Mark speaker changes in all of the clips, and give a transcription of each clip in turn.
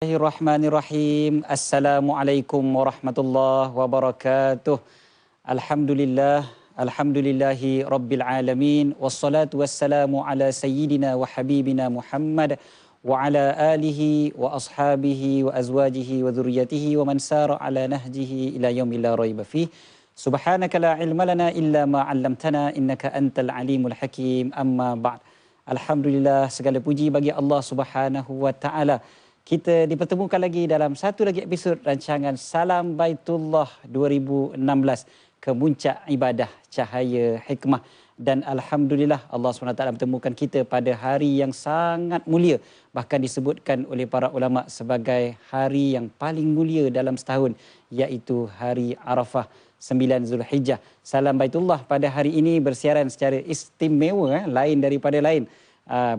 Speaker 1: Bismillahirrahmanirrahim. Assalamualaikum warahmatullahi wabarakatuh. Alhamdulillah, alhamdulillahi rabbil alamin. Wassalatu wassalamu ala sayyidina wa habibina Muhammad wa ala alihi wa ashabihi wa azwajihi wa dhurriyyatihi wa man sara ala nahjihi ila yaumil la raiba fih. Subhanaka la ilma lana illa ma 'allamtana innaka antal alimul hakim. Amma ba'd. Alhamdulillah, segala puji bagi Allah Subhanahu wa taala. Kita dipertemukan lagi dalam satu lagi episod rancangan Salam Baitullah 2016, Kemuncak Ibadah Cahaya Hikmah. Dan Alhamdulillah Allah SWT mempertemukan kita pada hari yang sangat mulia. Bahkan disebutkan oleh para ulama sebagai hari yang paling mulia dalam setahun, iaitu hari Arafah 9 Zulhijjah. Salam Baitullah pada hari ini bersiaran secara istimewa, lain daripada lain.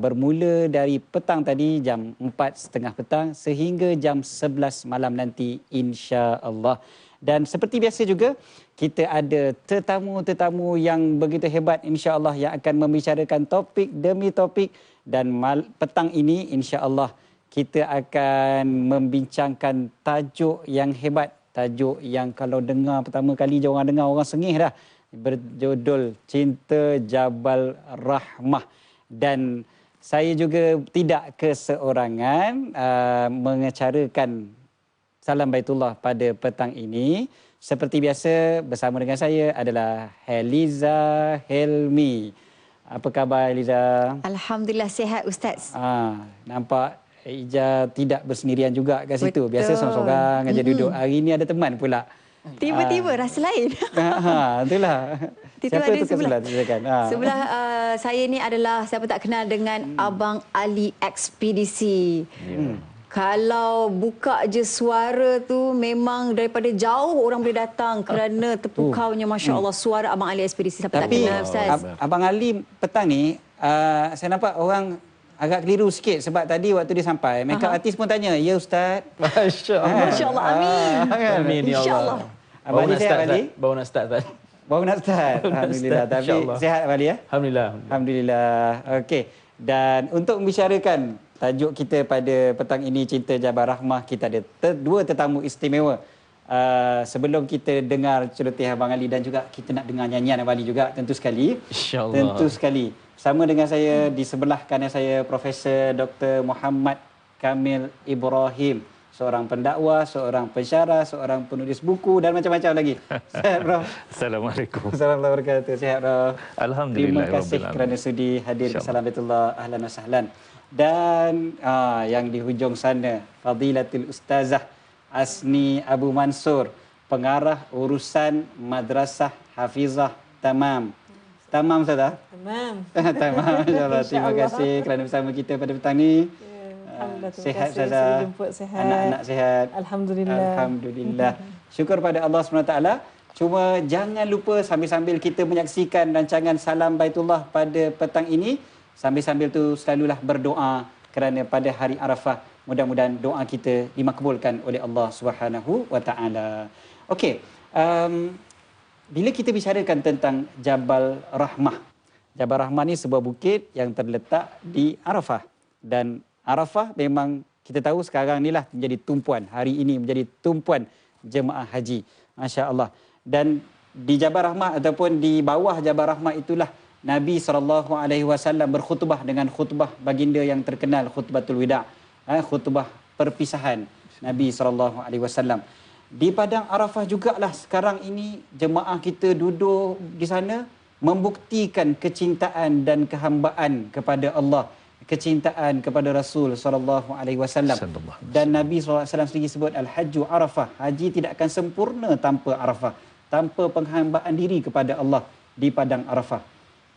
Speaker 1: Bermula dari petang tadi jam 4.30 petang sehingga jam 11 malam nanti, insya-Allah. Dan seperti biasa juga kita ada tetamu-tetamu yang begitu hebat, insya-Allah, yang akan membicarakan topik demi topik. Dan petang ini insya-Allah kita akan membincangkan tajuk yang hebat, tajuk yang kalau dengar pertama kali je orang dengar orang sengih dah. Berjudul Cinta Jabal Rahmah. Dan saya juga tidak keseorangan mengacarakan Salam Baitullah pada petang ini. Seperti biasa, bersama dengan saya adalah Heliza Helmi. Apa khabar, Heliza?
Speaker 2: Alhamdulillah sihat, Ustaz.
Speaker 1: Nampak Ija tidak bersendirian juga kat situ. Biasa seorang-seorang aja duduk. Hari ini ada teman pula.
Speaker 2: Tiba-tiba rasa lain.
Speaker 1: Itulah. Siapa tu sebelah?
Speaker 2: Sebelah saya ni adalah, siapa tak kenal dengan Abang Ali Ekspedisi. Kalau buka je suara tu memang daripada jauh orang boleh datang kerana terpukaunya, Masya Allah, suara Abang Ali Ekspedisi. Siapa tak kenal, Ustaz?
Speaker 1: Abang Ali petang ni, saya nampak orang agak keliru sikit sebab tadi waktu dia sampai, makeup artis pun tanya, "Ya Ustaz?"
Speaker 3: Masya-Allah.
Speaker 2: Masya-Allah, amin.
Speaker 3: Amin ya Allah.
Speaker 1: Abang Ali sihat, Ali?
Speaker 3: Baru nak start, Ustaz.
Speaker 1: Baru nak start. Alhamdulillah. Tapi sihat, Abang Ali, ya?
Speaker 3: Alhamdulillah.
Speaker 1: Alhamdulillah. Okey. Dan untuk membicarakan tajuk kita pada petang ini, Cinta Jabal Rahmah, kita ada dua tetamu istimewa. Sebelum kita dengar celoteh Abang Ali dan juga kita nak dengar nyanyian Abang Ali juga, tentu sekali.
Speaker 3: InsyaAllah.
Speaker 1: Tentu sekali. Sama dengan saya, di sebelah kanan saya, Profesor Dr. Muhammad Kamil Ibrahim. Seorang pendakwah, seorang pensyarah, seorang penulis buku dan macam-macam lagi. Sihat, Prof?
Speaker 3: Assalamualaikum.
Speaker 1: Assalamualaikum warahmatullahi wabarakatuh. Sihat, Prof?
Speaker 3: Alhamdulillah.
Speaker 1: Terima kasih kerana sudi hadir ke Salam Baitullah. Ahlan wa sahlan. Dan yang di hujung sana, Fadilatul Ustazah Asni Abu Mansur, pengarah urusan Madrasah Hafizah Tamam. Tamam, Ustazah?
Speaker 4: Tamam.
Speaker 1: Tamam, insyaAllah. Terima kasih kerana bersama kita pada petang ni. Sihat, Ustazah? Anak-anak sihat?
Speaker 4: Alhamdulillah.
Speaker 1: Alhamdulillah. Syukur pada Allah SWT. Cuma jangan lupa sambil-sambil kita menyaksikan rancangan Salam Baitullah pada petang ini, sambil-sambil tu selalulah berdoa kerana pada hari Arafah mudah-mudahan doa kita dimakbulkan oleh Allah Subhanahu wa taala. Okey, bila kita bicarakan tentang Jabal Rahmah. Jabal Rahmah ni sebuah bukit yang terletak di Arafah, dan Arafah memang kita tahu sekarang inilah menjadi tumpuan, hari ini menjadi tumpuan jemaah haji. Masya-Allah. Dan di Jabal Rahmah ataupun di bawah Jabal Rahmah itulah Nabi SAW berkhutbah dengan khutbah baginda yang terkenal, khutbatul wida', khutbah perpisahan Nabi SAW. Di padang Arafah jugalah sekarang ini jemaah kita duduk di sana membuktikan kecintaan dan kehambaan kepada Allah, kecintaan kepada Rasul SAW. Dan Nabi SAW sendiri sebut, Al-Hajju Arafah, haji tidak akan sempurna tanpa Arafah, tanpa penghambaan diri kepada Allah di padang Arafah.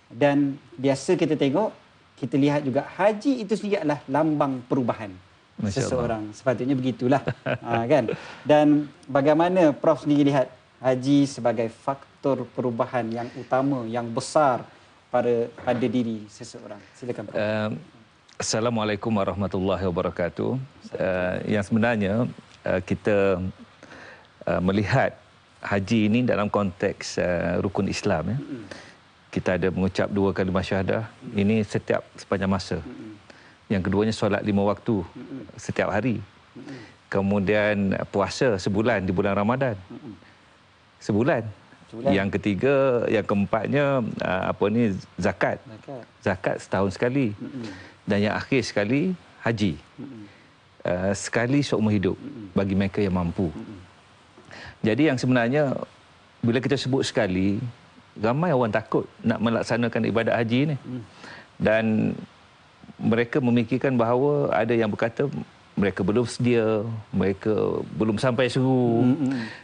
Speaker 1: Dan biasa kita tengok, kita lihat juga haji itu sendiri adalah lambang perubahan seseorang. Sepatutnya begitulah. Kan? Dan bagaimana Prof sendiri lihat haji sebagai faktor perubahan yang utama, yang besar pada diri seseorang? Silakan, Prof.
Speaker 3: Assalamualaikum warahmatullahi wabarakatuh. Yang sebenarnya kita melihat haji ini dalam konteks rukun Islam. Kita ada mengucap 2 kalimah syahadah. Ini setiap sepanjang masa. Yang keduanya solat 5 waktu setiap hari. Kemudian puasa sebulan di bulan Ramadan. Sebulan. Yang ketiga, yang keempatnya zakat. Zakat setahun sekali. Dan yang akhir sekali haji. Sekali seumur hidup bagi mereka yang mampu. Jadi yang sebenarnya bila kita sebut sekali, ramai orang takut nak melaksanakan ibadat haji ni. Dan mereka memikirkan bahawa ada yang berkata mereka belum sedia, mereka belum sampai seru.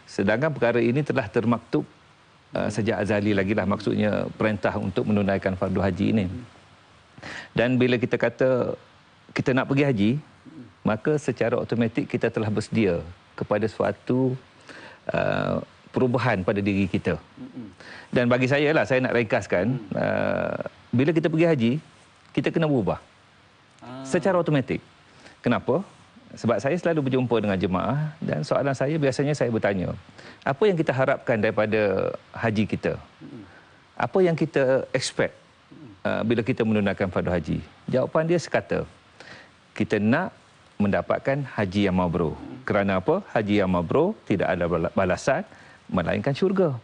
Speaker 3: Sedangkan perkara ini telah termaktub sejak azali lagi lah, maksudnya perintah untuk menunaikan fardu haji ini. Dan bila kita kata kita nak pergi haji, maka secara automatik kita telah bersedia kepada suatu perubahan pada diri kita. Dan bagi saya lah, saya nak ringkaskan, bila kita pergi haji, kita kena berubah secara automatik. Kenapa? Sebab saya selalu berjumpa dengan jemaah dan soalan saya biasanya saya bertanya, apa yang kita harapkan daripada haji kita? Apa yang kita expect bila kita menunaikan fardu haji? Jawapan dia sekata, kita nak mendapatkan haji yang mabrur. Kerana apa? Haji yang mabrur tidak ada balasan melainkan syurga.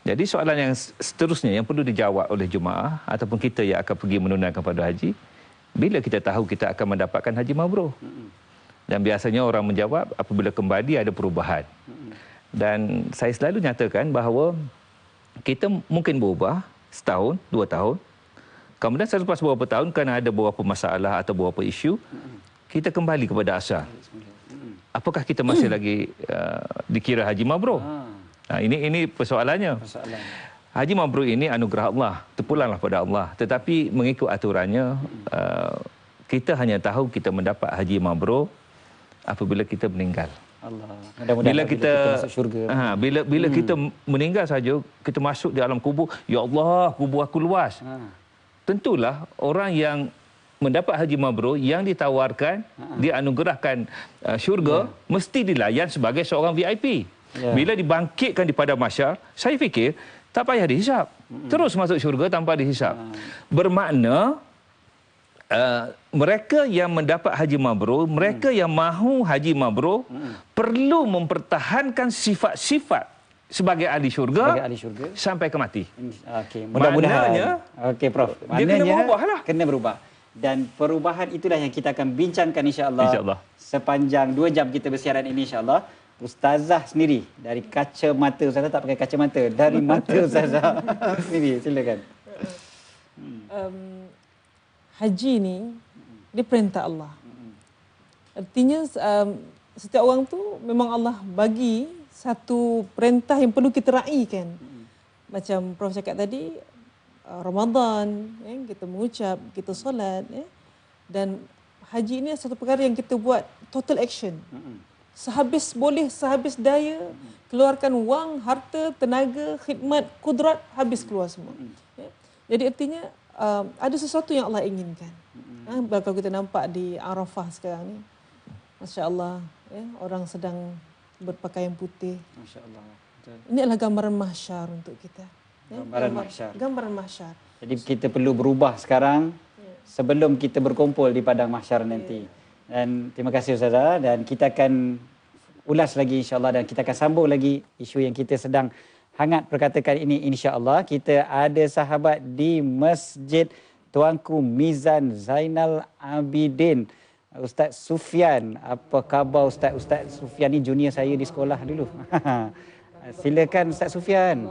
Speaker 3: Jadi soalan yang seterusnya yang perlu dijawab oleh jemaah ataupun kita yang akan pergi menunaikan fardu haji, bila kita tahu kita akan mendapatkan haji mabrur? Dan biasanya orang menjawab apabila kembali ada perubahan. Dan saya selalu nyatakan bahawa kita mungkin berubah setahun, 2 tahun. Kemudian selepas beberapa tahun, kerana ada beberapa masalah atau beberapa isu, kita kembali kepada asal. Apakah kita masih lagi dikira haji mabrur? Ini persoalannya. Haji mabrur ini anugerah Allah, terpulanglah pada Allah. Tetapi mengikut aturannya, kita hanya tahu kita mendapat haji mabrur apabila kita meninggal. Bila kita masuk syurga. Bila kita meninggal saja, kita masuk di alam kubur, ya Allah, kubur aku luas. Tentulah orang yang mendapat haji mabrur yang ditawarkan, dianugerahkan syurga, mesti dilayan sebagai seorang VIP. Bila dibangkitkan di padang mahsyar, saya fikir tak payah dihisap. Terus masuk syurga tanpa dihisap. Bermakna mereka yang mendapat haji mabrur, mereka yang mahu haji mabrur, perlu mempertahankan sifat-sifat sebagai ahli syurga, sampai ke mati.
Speaker 1: Mudah-mudahan. Okey, Prof.
Speaker 3: Dia kena berubah lah.
Speaker 1: Kena berubah. Dan perubahan itulah yang kita akan bincangkan insya-Allah. Sepanjang 2 jam kita bersiaran ini insya-Allah. Ustazah sendiri, dari kacamata Ustazah, tak pakai kacamata, dari mata Ustazah sendiri, silakan.
Speaker 4: Haji ni dia perintah Allah. Artinya setiap orang tu memang Allah bagi satu perintah yang perlu kita raikan. Macam Prof cakap tadi, Ramadan, kita mengucap, kita solat, dan haji ini satu perkara yang kita buat total action. Sehabis boleh, sehabis daya, keluarkan wang, harta, tenaga, khidmat, kudrat, habis keluar semua. Jadi artinya ada sesuatu yang Allah inginkan. Kalau kita nampak di Arafah sekarang ni, Masya Allah, orang sedang berpakaian putih. Masya Allah. Ini adalah gambaran mahsyar untuk kita. Gambaran mahsyar.
Speaker 1: Jadi kita perlu berubah sekarang sebelum kita berkumpul di padang mahsyar nanti. Dan terima kasih Ustazah, dan kita akan ulas lagi insya-Allah, dan kita akan sambung lagi isu yang kita sedang hangat perkatakan ini insya-Allah. Kita ada sahabat di Masjid Tuanku Mizan Zainal Abidin, Ustaz Sufian. Apa khabar Ustaz? Ustaz Sufian ni junior saya di sekolah dulu. Silakan Ustaz Sufian.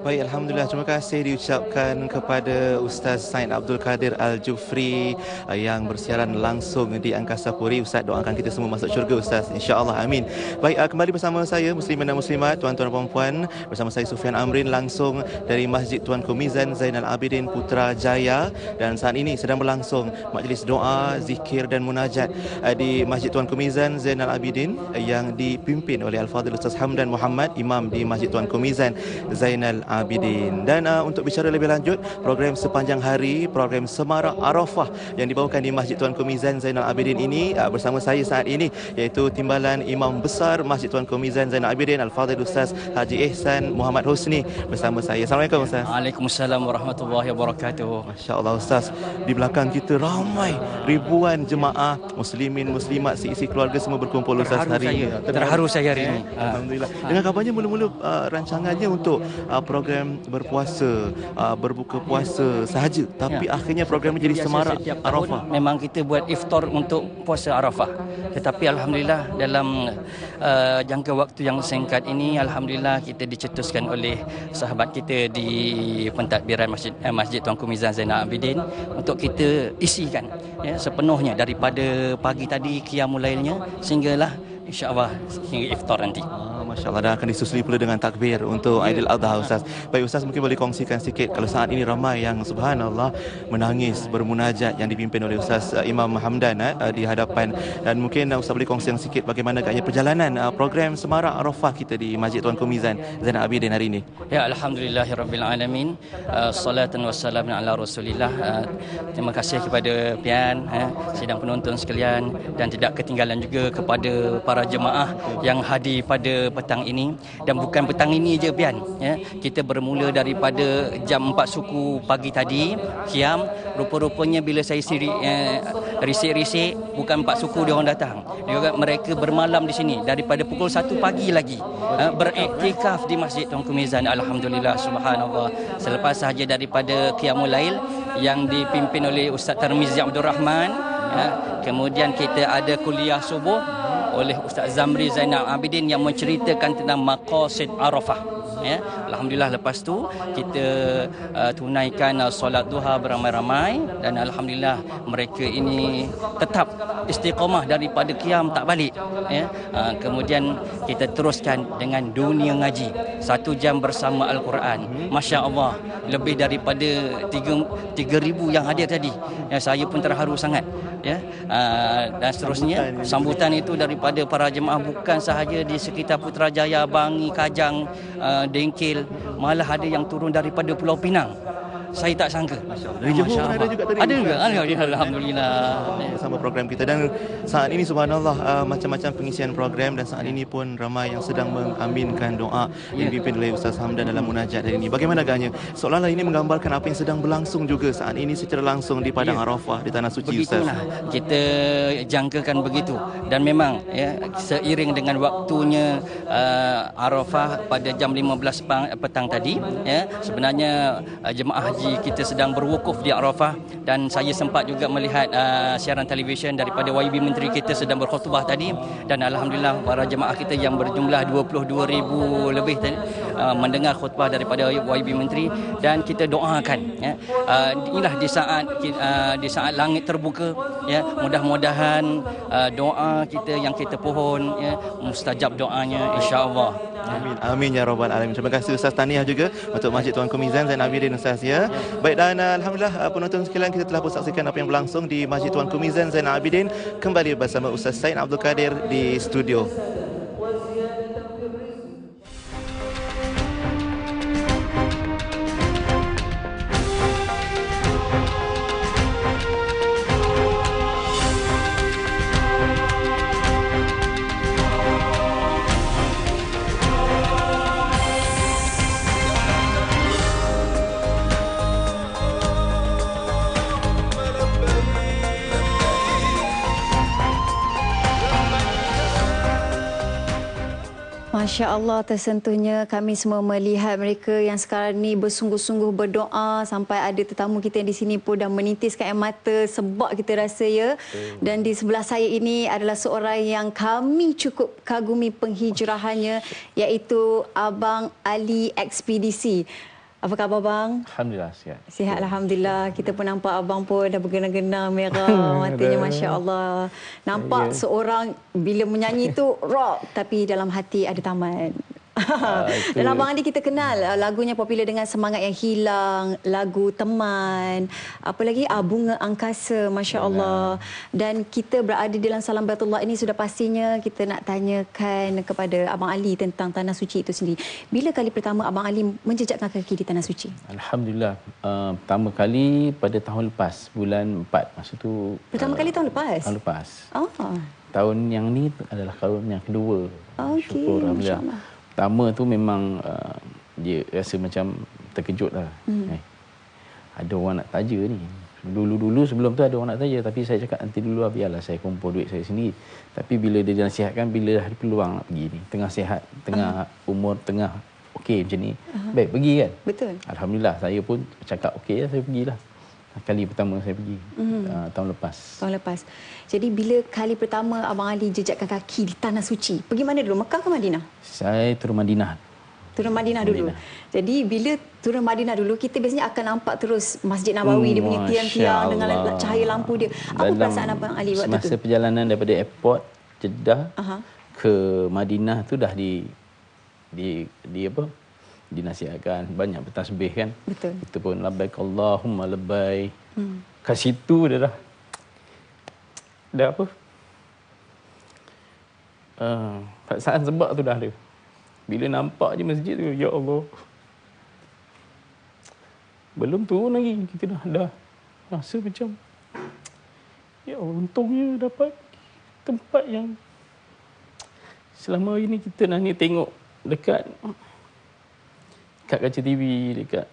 Speaker 5: Baik, Alhamdulillah, terima kasih diucapkan kepada Ustaz Said Abdul Kadir Al-Jufri yang bersiaran langsung di Angkasa Puri. Ustaz, doakan kita semua masuk syurga Ustaz, insya-Allah, amin. Baik, kembali bersama saya muslimin dan muslimat, tuan-tuan dan puan-puan, bersama saya Sufian Amrin langsung dari Masjid Tuanku Mizan Zainal Abidin Putrajaya, dan saat ini sedang berlangsung majlis doa, zikir dan munajat di Masjid Tuanku Mizan Zainal Abidin yang dipimpin oleh Al-Fadhil Ustaz Hamdan Muhammad, imam di Masjid Tuanku Mizan Zainal Abidin. Dan untuk bicara lebih lanjut, program sepanjang hari, program Semarak Arafah yang dibawakan di Masjid Tuanku Mizan Zainal Abidin ini, bersama saya saat ini iaitu Timbalan Imam Besar Masjid Tuanku Mizan Zainal Abidin Al-Fadhil Ustaz Haji Ihsan Muhammad Husni bersama saya. Assalamualaikum Ustaz.
Speaker 6: Waalaikumsalam warahmatullahi wabarakatuh.
Speaker 5: Masya-Allah Ustaz, di belakang kita ramai ribuan jemaah muslimin muslimat seisi keluarga semua berkumpul Ustaz hari ini.
Speaker 6: Terharu saya hari ini.
Speaker 5: Alhamdulillah. Dengan kabarnya mula-mula rancangannya untuk program berpuasa, berbuka puasa sahaja, tapi akhirnya program menjadi Semarak Arafah.
Speaker 6: Memang kita buat iftar untuk puasa Arafah. Tetapi alhamdulillah dalam jangka waktu yang singkat ini, alhamdulillah kita dicetuskan oleh sahabat kita di pentadbiran Masjid Tuanku Mizan Zainal Abidin untuk kita isikan sepenuhnya daripada pagi tadi qiyamul lailnya sehinggalah insya-Allah hingga iftar nanti.
Speaker 5: Masya Allah, dan akan disusuli pula dengan takbir untuk Aidil Adha Ustaz. Baik Ustaz, mungkin boleh kongsikan sikit kalau saat ini ramai yang subhanallah menangis bermunajat yang dipimpin oleh Ustaz Imam Hamdan di hadapan, dan mungkin Ustaz boleh kongsikan sikit bagaimana agaknya perjalanan program Semarak Arafah kita di Masjid Tuanku Mizan Zainal Abidin hari ini.
Speaker 6: Ya, alhamdulillahirabbil alamin. Salatan wassalamu ala Rasulillah. Terima kasih kepada pian, sidang penonton sekalian, dan tidak ketinggalan juga kepada para jemaah yang hadir pada petang ini. Dan bukan petang ini je pian, kita bermula daripada jam 4 suku pagi tadi qiyam. Rupa-rupanya bila saya risik-risik, bukan 4 suku dia orang datang, mereka bermalam di sini daripada pukul 1 pagi lagi, beriktikaf di Masjid Tuanku Mizan. Alhamdulillah, subhanallah. Selepas sahaja daripada qiyamul lail yang dipimpin oleh Ustaz Tarmizi Abdul Rahman, kemudian kita ada kuliah subuh oleh Ustaz Zamri Zainal Abidin yang menceritakan tentang maqasid Arafah. Alhamdulillah, lepas tu kita tunaikan solat duha beramai-ramai, dan alhamdulillah mereka ini tetap istiqamah daripada qiyam tak balik. Kemudian kita teruskan dengan dunia ngaji 1 jam bersama Al-Quran. Masya Allah, lebih daripada 3,000 yang hadir tadi. Saya pun terharu sangat. Dan seterusnya sambutan itu daripada para jemaah bukan sahaja di sekitar Putrajaya, Bangi, Kajang, Dengkil, malah ada yang turun daripada Pulau Pinang. Saya tak sangka.
Speaker 5: Dari Johor ada juga tadi.
Speaker 6: Ada juga. Alhamdulillah.
Speaker 5: Bersama program kita, dan saat ini subhanallah macam-macam pengisian program, dan saat ini pun ramai yang sedang mengaminkan doa yang dipimpin oleh Ustaz Hamdan dalam munajat hari ini. Bagaimana agaknya? Seolah-olah ini menggambarkan apa yang sedang berlangsung juga saat ini secara langsung di Padang Arafah di Tanah Suci Ustaz.
Speaker 6: Begitulah kita jangkakan begitu, dan memang seiring dengan waktunya Arafah pada jam 15 petang tadi, sebenarnya jemaah haji kita sedang berwukuf di Arafah, dan saya sempat juga melihat siaran televisyen daripada YB Menteri kita sedang berkhutbah tadi, dan alhamdulillah para jemaah kita yang berjumlah 22,000 lebih mendengar khutbah daripada YB Menteri, dan kita doakan inilah di saat langit terbuka, mudah-mudahan doa kita yang kita pohon mustajab doanya insya-Allah.
Speaker 5: Amin. Amin ya rabbal alamin. Terima kasih Ustaz, tahniah juga untuk Masjid Tuanku Mizan Zainal Abidin Ustaz ya. Baik, dan alhamdulillah penonton sekalian, kita telah saksikan apa yang berlangsung di Masjid Tuanku Mizan Zainal Abidin. Kembali bersama Ustaz Said Abdul Kadir di studio.
Speaker 2: Masya Allah, tersentuhnya kami semua melihat mereka yang sekarang ni bersungguh-sungguh berdoa, sampai ada tetamu kita yang di sini pun dah menitiskan air mata sebab kita rasa ya. Dan di sebelah saya ini adalah seorang yang kami cukup kagumi penghijrahannya, iaitu Abang Ali Ekspedisi. Apa khabar bang?
Speaker 3: Alhamdulillah sihat.
Speaker 2: Sihat alhamdulillah. Kita pun nampak abang pun dah bergenang-genang merah matanya, masya-Allah. Nampak seorang bila menyanyi tu rock tapi dalam hati ada taman. Dan Abang Ali kita kenal lagunya popular dengan Semangat Yang Hilang, lagu Teman, apa lagi Bunga Angkasa, Masya Allah. Dan kita berada dalam Salam Baitullah ini sudah pastinya kita nak tanyakan kepada Abang Ali tentang Tanah Suci itu sendiri. Bila kali pertama Abang Ali menjejakkan kaki di Tanah Suci?
Speaker 7: Alhamdulillah, pertama kali pada tahun lepas, bulan 4. Masa tu
Speaker 2: Pertama kali tahun lepas?
Speaker 7: Tahun lepas.
Speaker 2: Oh.
Speaker 7: Tahun yang ni adalah tahun yang kedua.
Speaker 2: Okey,
Speaker 7: Syukur Alhamdulillah.
Speaker 2: insya-Allah.
Speaker 7: Pertama tu memang dia rasa macam terkejut lah. Ada orang nak taja ni. Dulu-dulu sebelum tu ada orang nak taja, tapi saya cakap nanti dulu lah, biarlah saya kumpul duit saya sendiri. Tapi bila dia nasihatkan, bila dah ada peluang nak pergi ni, tengah sihat, tengah umur, tengah okey macam ni, baik pergi kan.
Speaker 2: Betul.
Speaker 7: Alhamdulillah, saya pun cakap okey lah, saya pergilah. Kali pertama saya pergi tahun lepas.
Speaker 2: Tahun lepas. Jadi bila kali pertama Abang Ali jejakkan kaki di Tanah Suci, pergi mana dulu? Mekah ke Madinah?
Speaker 7: Saya turun Madinah.
Speaker 2: Turun Madinah dulu. Jadi bila turun Madinah dulu, kita biasanya akan nampak terus Masjid Nabawi, dia punya tiang-tiang dengan cahaya lampu dia. Apa perasaan Abang Ali waktu tu?
Speaker 7: Semasa perjalanan daripada airport Jeddah ke Madinah tu dah di apa? Dinasihatkan, banyak bertasbih kan.
Speaker 2: Betul.
Speaker 7: Kita pun labbaik Allahumma labbaik. Kat situ dia dah apa? Perasaan sebab tu dah ada. Bila nampak je masjid tu, ya Allah. Belum turun lagi, kita dah rasa macam, ya Allah, untungnya dapat tempat yang selama ini kita dah ni tengok dekat kaca TV, dekat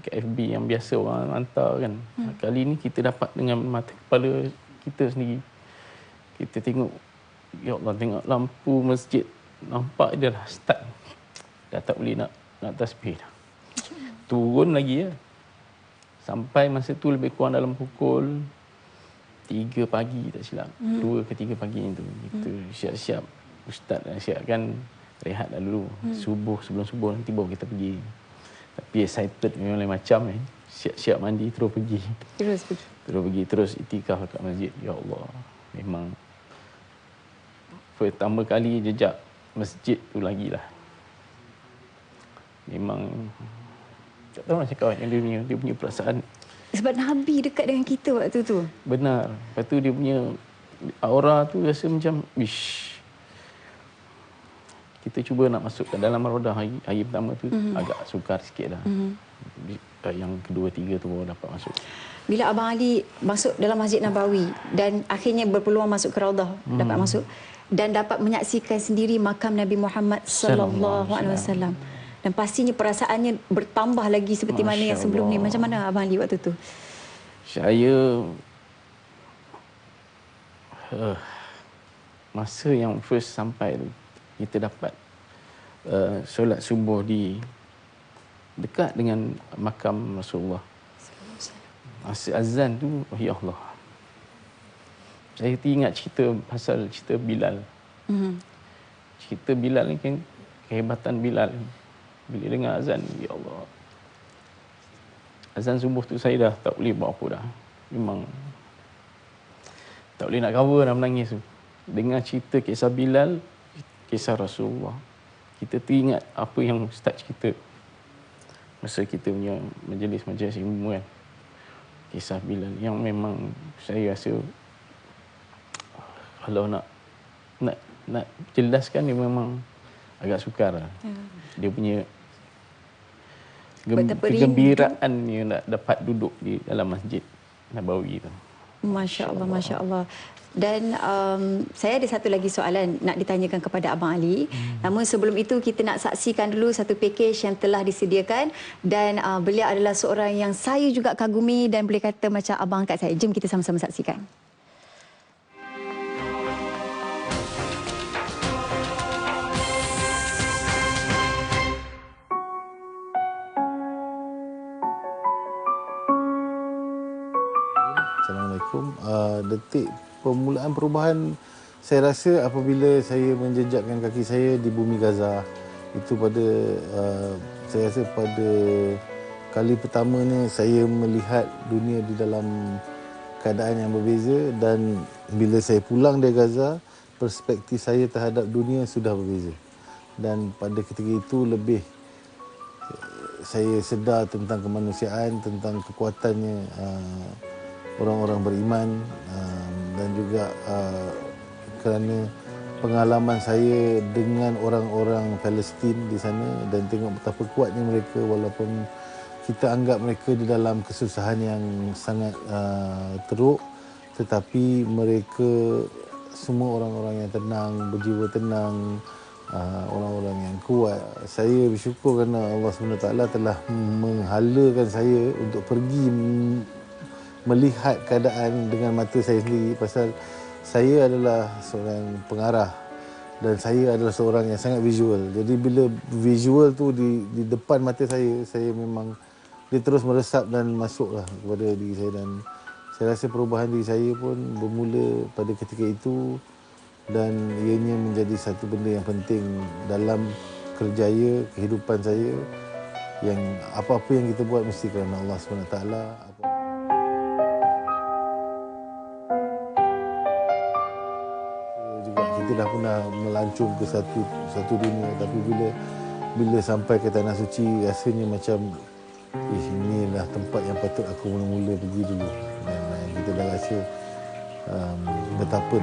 Speaker 7: FB yang biasa orang hantar kan. Kali ni kita dapat dengan mata kepala kita sendiri. Kita tengok, ya Allah, tengok lampu masjid, nampak dia dah start. Dah tak boleh nak tasbih dah. Turun lagi ya. Sampai masa tu lebih kurang dalam pukul 3 pagi tak silap. 2 ke 3 pagi itu. Kita siap-siap. Ustaz dah siapkan rehat dah dulu. Sebelum subuh nanti baru kita pergi. Tapi excited memang lain macam siap-siap mandi terus pergi. Terus itikaf dekat masjid. Ya Allah, memang pertama kali jejak masjid tu lagi lah. Memang tak tahu nak cakap yang dia punya perasaan.
Speaker 2: Sebab Nabi dekat dengan kita waktu tu.
Speaker 7: Benar. Lepas tu dia punya aura tu rasa macam kita cuba nak masuk ke dalam Raudah hari pertama tu agak sukar sikit lah. Yang kedua, tiga tu baru dapat masuk.
Speaker 2: Bila Abang Ali masuk dalam Masjid Nabawi dan akhirnya berpeluang masuk ke Raudah, dapat masuk dan dapat menyaksikan sendiri makam Nabi Muhammad sallallahu alaihi wasallam. Dan pastinya perasaannya bertambah lagi seperti mana yang sebelum ni. Macam mana Abang Ali waktu tu?
Speaker 7: Saya masa yang first sampai tu, kita dapat solat subuh di dekat dengan makam Rasulullah. Masa azan tu, oh ya Allah. Saya teringat cerita Bilal. Cerita Bilal ni kan, kehebatan Bilal. Bila dengar azan, ya Allah. Azan subuh tu saya dah tak boleh buat apa dah. Memang tak boleh nak cover dah menangis tu. Dengar cerita kisah Bilal, kisah Rasulullah. Kita teringat apa yang Ustaz cerita masa kita punya majlis ilmu kan. Kisah Bilal yang memang saya rasa kalau nak jelaskan dia memang agak sukar lah. Dia punya kegembiraan yang nak dapat duduk di dalam Masjid Nabawi tu.
Speaker 2: Masya Allah, Masya Allah. Dan saya ada satu lagi soalan nak ditanyakan kepada Abang Ali. Namun sebelum itu kita nak saksikan dulu satu pakej yang telah disediakan. Dan beliau adalah seorang yang saya juga kagumi dan boleh kata macam abang kat saya. Jom kita sama-sama saksikan.
Speaker 8: Assalamualaikum. Detik permulaan perubahan saya rasa apabila saya menjejakkan kaki saya di bumi Gaza. Itu pada saya rasa pada kali pertamanya saya melihat dunia di dalam keadaan yang berbeza, dan bila saya pulang dari Gaza, perspektif saya terhadap dunia sudah berbeza. dan pada ketika itu lebih saya sedar tentang kemanusiaan, tentang kekuatannya orang-orang beriman, dan juga kerana pengalaman saya dengan orang-orang Palestin di sana dan tengok betapa kuatnya mereka walaupun kita anggap mereka di dalam kesusahan yang sangat teruk, tetapi mereka semua orang-orang yang tenang, berjiwa tenang, orang-orang yang kuat. Saya bersyukur kerana Allah SWT telah menghalakan saya untuk pergi melihat keadaan dengan mata saya sendiri, pasal saya adalah seorang pengarah dan saya adalah seorang yang sangat visual. Jadi bila visual tu di depan mata saya memang dia terus meresap dan masuklah kepada diri saya, dan saya rasa perubahan diri saya pun bermula pada ketika itu, dan ianya menjadi satu benda yang penting dalam kerjaya kehidupan saya, yang apa-apa yang kita buat mesti kerana Allah SWT. Kita dah pernah melancung ke satu dunia, tapi bila sampai ke Tanah Suci rasanya macam inilah tempat yang patut aku mula-mula pergi dulu. Dan kita dah rasa betapa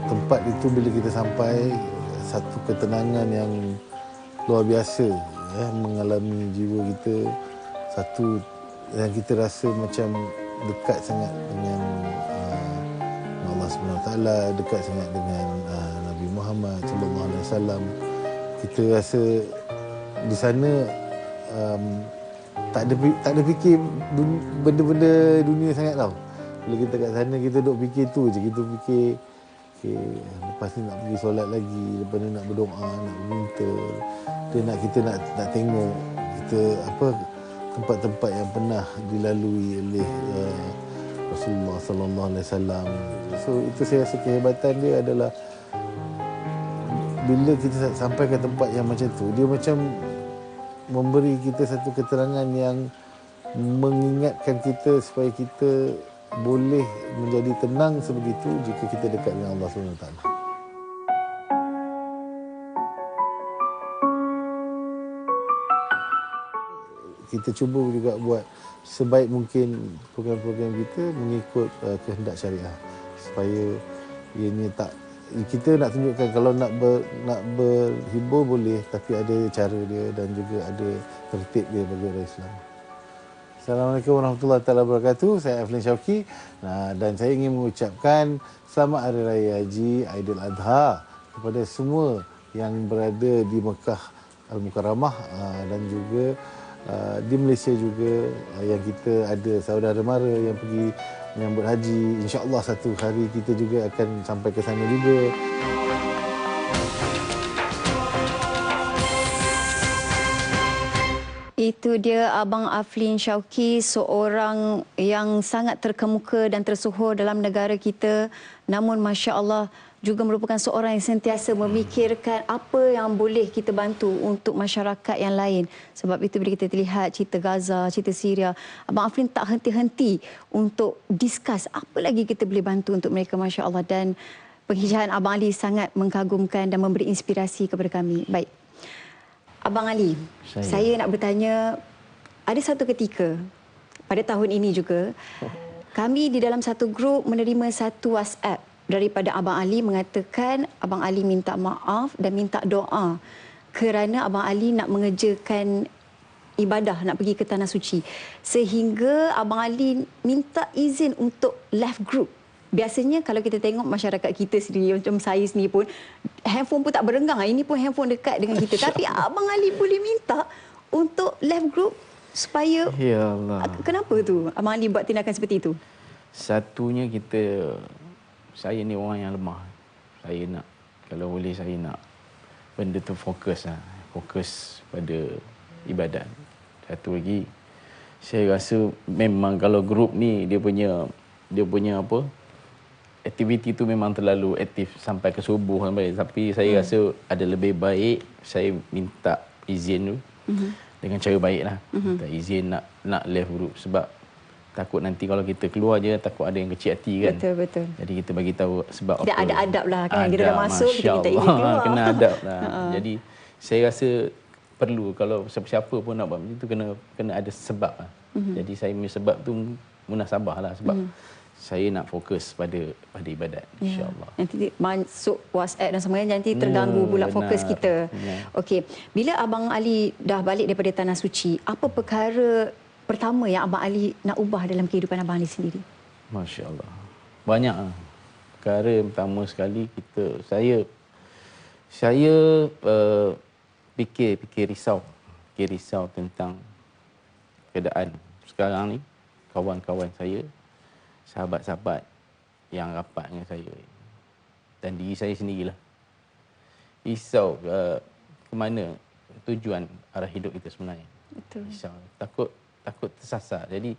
Speaker 8: tempat itu bila kita sampai satu ketenangan yang luar biasa mengalami jiwa kita, satu yang kita rasa macam dekat sangat dengan Allah SWT, dekat sangat dengan Nabi Muhammad sallallahu alaihi wasallam. Kita rasa di sana tak ada fikir benda-benda dunia sangat tau. Bila kita kat sana kita duk fikir tu je, kita fikir lepas ni nak pergi solat lagi, lepas ni nak berdoa, nak minta, kita nak tengok kita tempat-tempat yang pernah dilalui oleh Rasulullah sallallahu alaihi wasallam. So itu saya rasa kehebatan dia adalah bila kita sampai ke tempat yang macam tu, dia macam memberi kita satu keterangan yang mengingatkan kita supaya kita boleh menjadi tenang sebegitu jika kita dekat dengan Allah SWT. Kita cuba juga buat sebaik mungkin program-program kita mengikut kehendak syariah, supaya ianya tak, kita nak tunjukkan kalau nak berhibur boleh, tapi ada cara dia dan juga ada tertib dia bagi orang Islam. Assalamualaikum warahmatullahi wabarakatuh. Saya Aflin Syauqi dan saya ingin mengucapkan Selamat Hari Raya Haji Aidiladha kepada semua yang berada di Mekah Al-Mukarramah dan juga di Malaysia juga, yang kita ada saudara mara yang pergi menyambut haji. InsyaAllah satu hari kita juga akan sampai ke sana juga.
Speaker 2: Itu dia Abang Aflin Syauqi, seorang yang sangat terkemuka dan tersohor dalam negara kita. Namun Masya Allah juga merupakan seorang yang sentiasa memikirkan apa yang boleh kita bantu untuk masyarakat yang lain. Sebab itu bila kita lihat cerita Gaza, cerita Syria, Abang Aflin tak henti-henti untuk discuss apa lagi kita boleh bantu untuk mereka, Masya Allah. Dan penghijrahan Abang Ali sangat mengagumkan dan memberi inspirasi kepada kami. Baik. Abang Ali, saya nak bertanya, ada satu ketika pada tahun ini juga, kami di dalam satu grup menerima satu WhatsApp daripada Abang Ali mengatakan Abang Ali minta maaf dan minta doa kerana Abang Ali nak mengerjakan ibadah, nak pergi ke Tanah Suci. Sehingga Abang Ali minta izin untuk left group. Biasanya kalau kita tengok masyarakat kita sendiri, macam saya sendiri pun, handphone pun tak berenggang. Ini pun handphone dekat dengan kita. Tapi Abang Ali boleh minta untuk left group supaya... Ya Allah. Kenapa tu Abang Ali buat tindakan seperti itu?
Speaker 7: Satunya saya ni orang yang lemah. Saya nak, kalau boleh saya nak benda tu fokus pada ibadat. Satu lagi, saya rasa memang kalau grup ni dia punya apa, aktiviti tu memang terlalu aktif sampai ke subuh tapi saya rasa ada lebih baik saya minta izin tu dengan cara baiklah. Minta izin nak left group, sebab takut nanti kalau kita keluar je takut ada yang kecil hati kan.
Speaker 2: Betul.
Speaker 7: Jadi kita bagi tahu sebab
Speaker 2: kita
Speaker 7: apa.
Speaker 2: ada adab lah kan. Kita dah masuk, kita minta izin keluar.
Speaker 7: Kena adab lah. Jadi saya rasa perlu, kalau siapa-siapa pun nak buat macam tu kena ada sebab lah. Jadi saya punya sebab tu munasabah lah, sebab saya nak fokus pada ibadat, insya-Allah.
Speaker 2: Nanti masuk WhatsApp dan sebagainya nanti terganggu pula fokus kita. Okey, bila Abang Ali dah balik daripada Tanah Suci, apa perkara pertama yang Abang Ali nak ubah dalam kehidupan Abang Ali sendiri?
Speaker 7: Masya-Allah. Banyak lah. Perkara pertama sekali saya fikir risau tentang keadaan sekarang ni, kawan-kawan saya, sahabat-sahabat yang rapat dengan saya dan diri saya sendirilah. Risau ke mana tujuan arah hidup kita sebenarnya.
Speaker 2: Betul.
Speaker 7: Risau, takut tersasar. Jadi